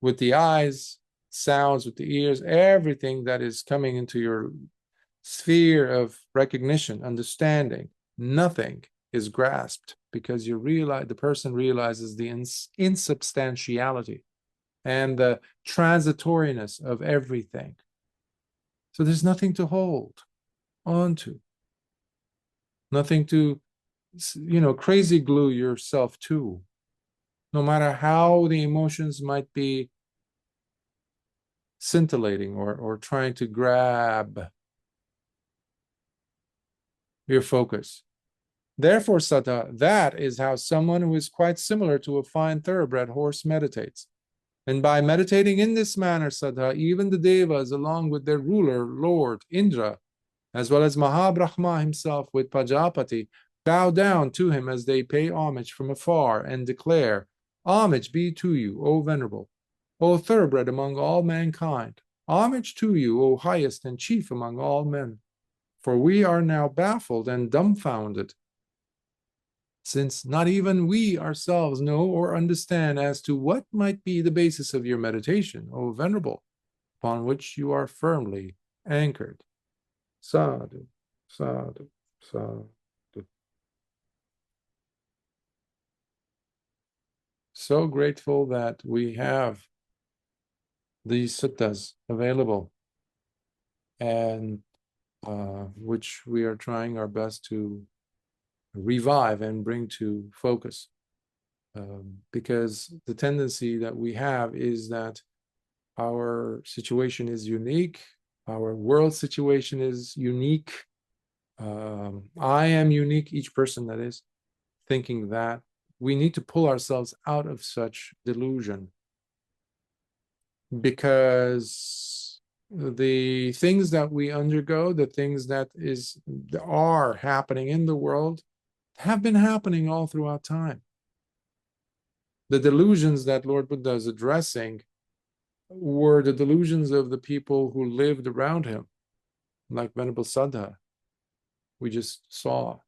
with the eyes, sounds with the ears, everything that is coming into your sphere of recognition, understanding. Nothing is grasped because the person realizes the insubstantiality and the transitoriness of everything. So there's nothing to hold on to, nothing to, crazy glue yourself to, no matter how the emotions might be scintillating or trying to grab your focus. Therefore, Saddha, that is how someone who is quite similar to a fine thoroughbred horse meditates. And by meditating in this manner, Saddha, even the Devas, along with their ruler, Lord Indra, as well as Mahabrahma himself with Pajapati, bow down to him as they pay homage from afar and declare, "Homage be to you, O Venerable, O thoroughbred among all mankind. Homage to you, O highest and chief among all men. For we are now baffled and dumbfounded, since not even we ourselves know or understand as to what might be the basis of your meditation, O Venerable, upon which you are firmly anchored." Sadhu, sadhu, sadhu. So grateful that we have these suttas available, and which we are trying our best to revive and bring to focus. Because the tendency that we have is that our situation is unique, our world situation is unique. I am unique, each person that is, thinking that we need to pull ourselves out of such delusion, because the things that we undergo, the things that are happening in the world, have been happening all throughout time. The delusions that Lord Buddha is addressing were the delusions of the people who lived around him, like Venerable Saddha, we just saw.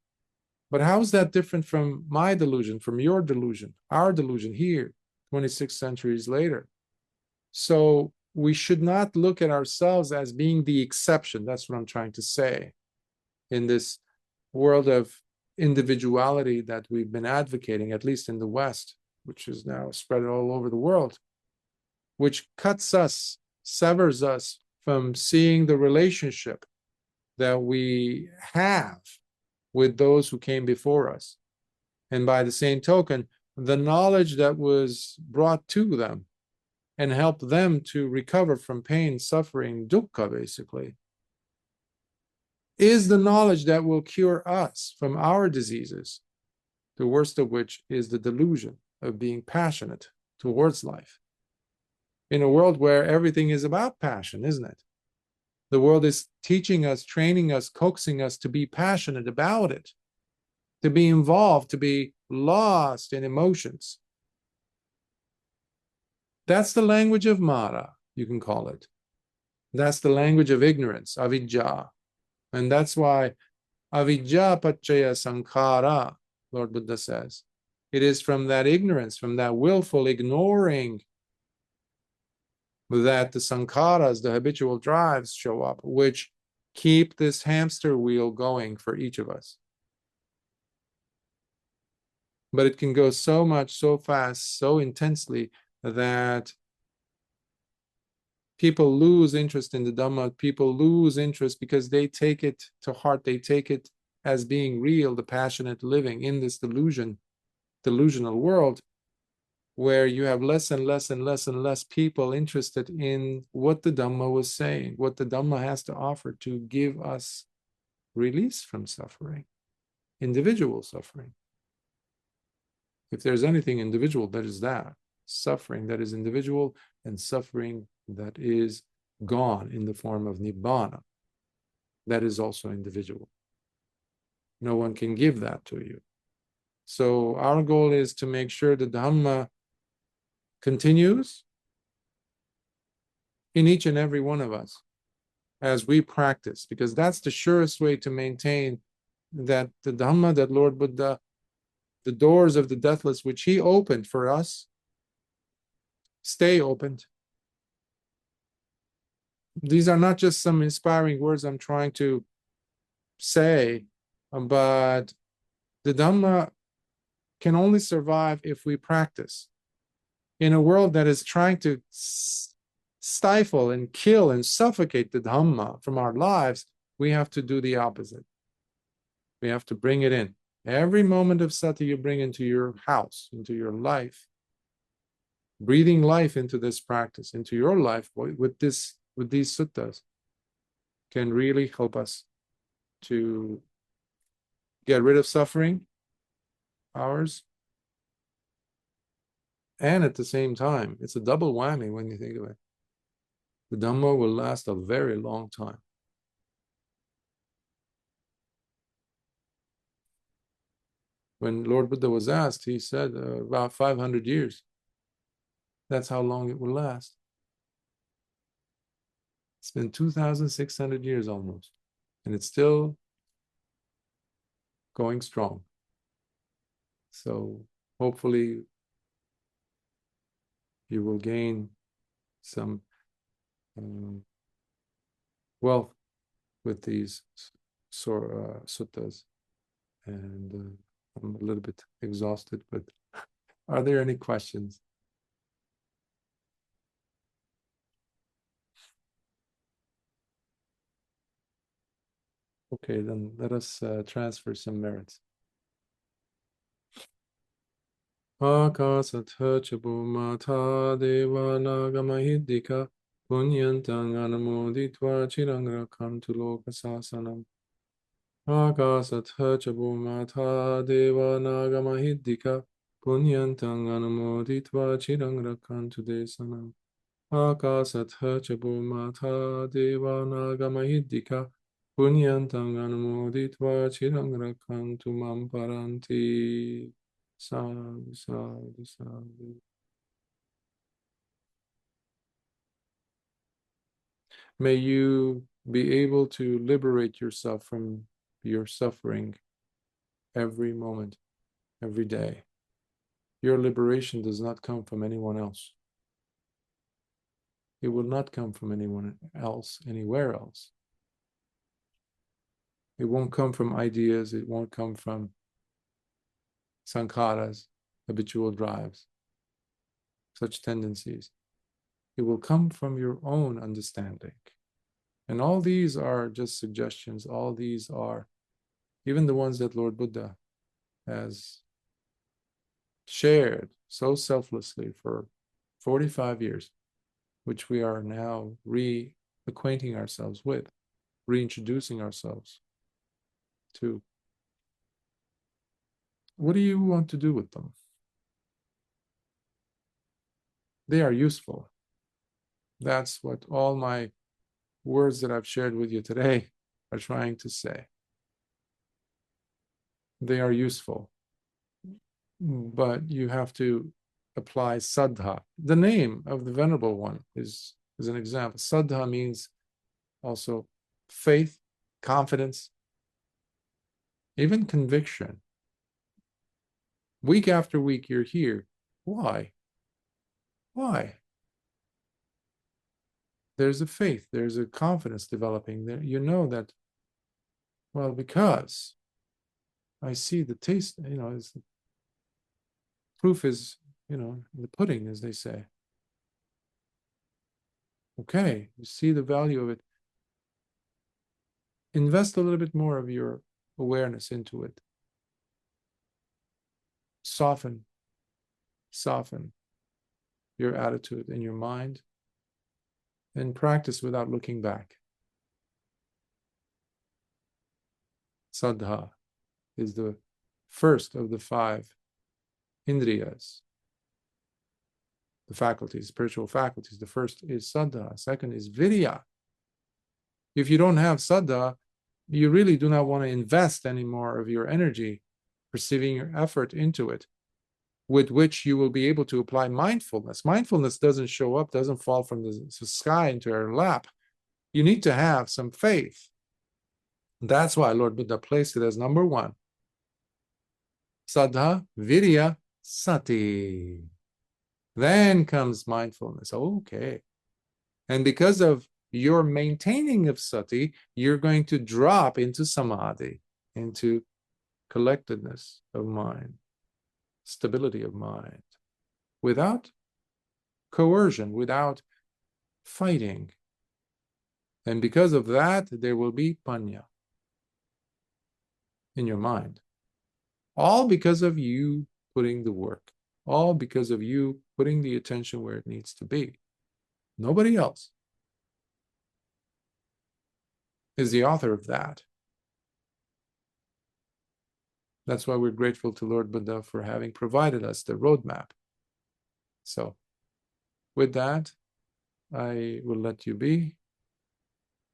But how is that different from my delusion, from your delusion, our delusion here, 26 centuries later? So we should not look at ourselves as being the exception. That's what I'm trying to say. In this world of individuality that we've been advocating, at least in the West, which is now spread all over the world, which cuts us, severs us from seeing the relationship that we have with those who came before us. And by the same token, the knowledge that was brought to them and helped them to recover from pain, suffering, dukkha, basically, is the knowledge that will cure us from our diseases, the worst of which is the delusion of being passionate towards life. In a world where everything is about passion, isn't it? The world is teaching us, training us, coaxing us to be passionate about it, to be involved, to be lost in emotions. That's the language of Mara, you can call it. That's the language of ignorance, avidya. And that's why avidya paccaya sankhara, Lord Buddha says. It is from that ignorance, from that willful ignoring, that the sankharas, the habitual drives, show up, which keep this hamster wheel going for each of us. But it can go so much, so fast, so intensely that people lose interest in the Dhamma. People lose interest because they take it to heart. They take it as being real, the passionate living in this delusional world, where you have less and less and less and less people interested in what the Dhamma was saying, what the Dhamma has to offer to give us release from suffering, individual suffering. If there's anything individual, that is that. Suffering that is individual and suffering that is gone in the form of Nibbana, that is also individual. No one can give that to you. So our goal is to make sure the Dhamma continues in each and every one of us as we practice, because that's the surest way to maintain that the Dhamma that Lord Buddha, the doors of the deathless which he opened for us, stay opened. These are not just some inspiring words I'm trying to say, but the Dhamma can only survive if we practice. In a world that is trying to stifle and kill and suffocate the Dhamma from our lives, we have to do the opposite. We have to bring it in. Every moment of sati you bring into your house, into your life, breathing life into this practice, into your life with these suttas, can really help us to get rid of suffering, ours, and at the same time, it's a double whammy when you think of it. The Dhamma will last a very long time. When Lord Buddha was asked, he said about 500 years. That's how long it will last. It's been 2,600 years almost, and it's still going strong. So hopefully you will gain some wealth with these suttas. And I'm a little bit exhausted, but are there any questions? Okay, then let us transfer some merits. Akasatha chabumata devanagamahiddhika punyantang anamoditva chirang rakhantu lokasasanam. Akasatha chabumata devanagamahiddhika punyantang anamoditva chirang rakhantu desanam. Akasatha chabumata devanagamahiddhika punyantang anamoditva chirang rakhantu mam paranti. Sadhu, sadhu, sadhu. May you be able to liberate yourself from your suffering every moment, every day. Your liberation does not come from anyone else. It will not come from anyone else, anywhere else. It won't come from ideas. It won't come from sankharas, habitual drives, such tendencies. It will come from your own understanding. And all these are just suggestions. All these are, even the ones that Lord Buddha has shared so selflessly for 45 years, which we are now reacquainting ourselves with, reintroducing ourselves to. What do you want to do with them? They are useful. That's what all my words that I've shared with you today are trying to say. They are useful, but you have to apply Saddha. The name of the Venerable One is an example. Saddha means also faith, confidence, even conviction. Week after week, you're here. Why? Why? There's a faith, there's a confidence developing there. You know that, well, because I see the taste, proof is, in the pudding, as they say. Okay, you see the value of it. Invest a little bit more of your awareness into it. Soften your attitude and your mind, and practice without looking back. Saddha is the first of the 5 hindrances, the faculties, spiritual faculties. The first is Saddha, second is virya. If you don't have Saddha, you really do not want to invest any more of your energy, perceiving your effort into it. with which you will be able to apply mindfulness. Mindfulness doesn't show up, doesn't fall from the sky into your lap. You need to have some faith. That's why Lord Buddha placed it as number one. Saddha, Virya, Sati. Then comes mindfulness. Okay. And because of your maintaining of sati, you're going to drop into samadhi, into collectedness of mind, stability of mind, without coercion, without fighting. And because of that, there will be panya in your mind. All because of you putting the work. All because of you putting the attention where it needs to be. Nobody else is the author of that. That's why we're grateful to Lord Buddha for having provided us the roadmap. So, with that, I will let you be.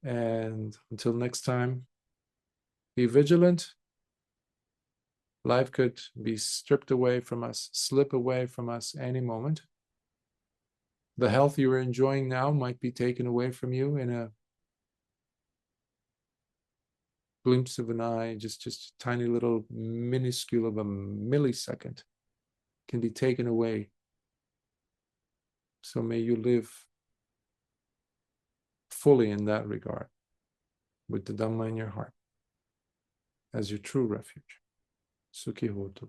And until next time, be vigilant. Life could be stripped away from us, slip away from us any moment. The health you're enjoying now might be taken away from you in a glimpse of an eye, just a tiny little minuscule of a millisecond can be taken away. So may you live fully in that regard, with the Dhamma in your heart as your true refuge. Sukhi hotu.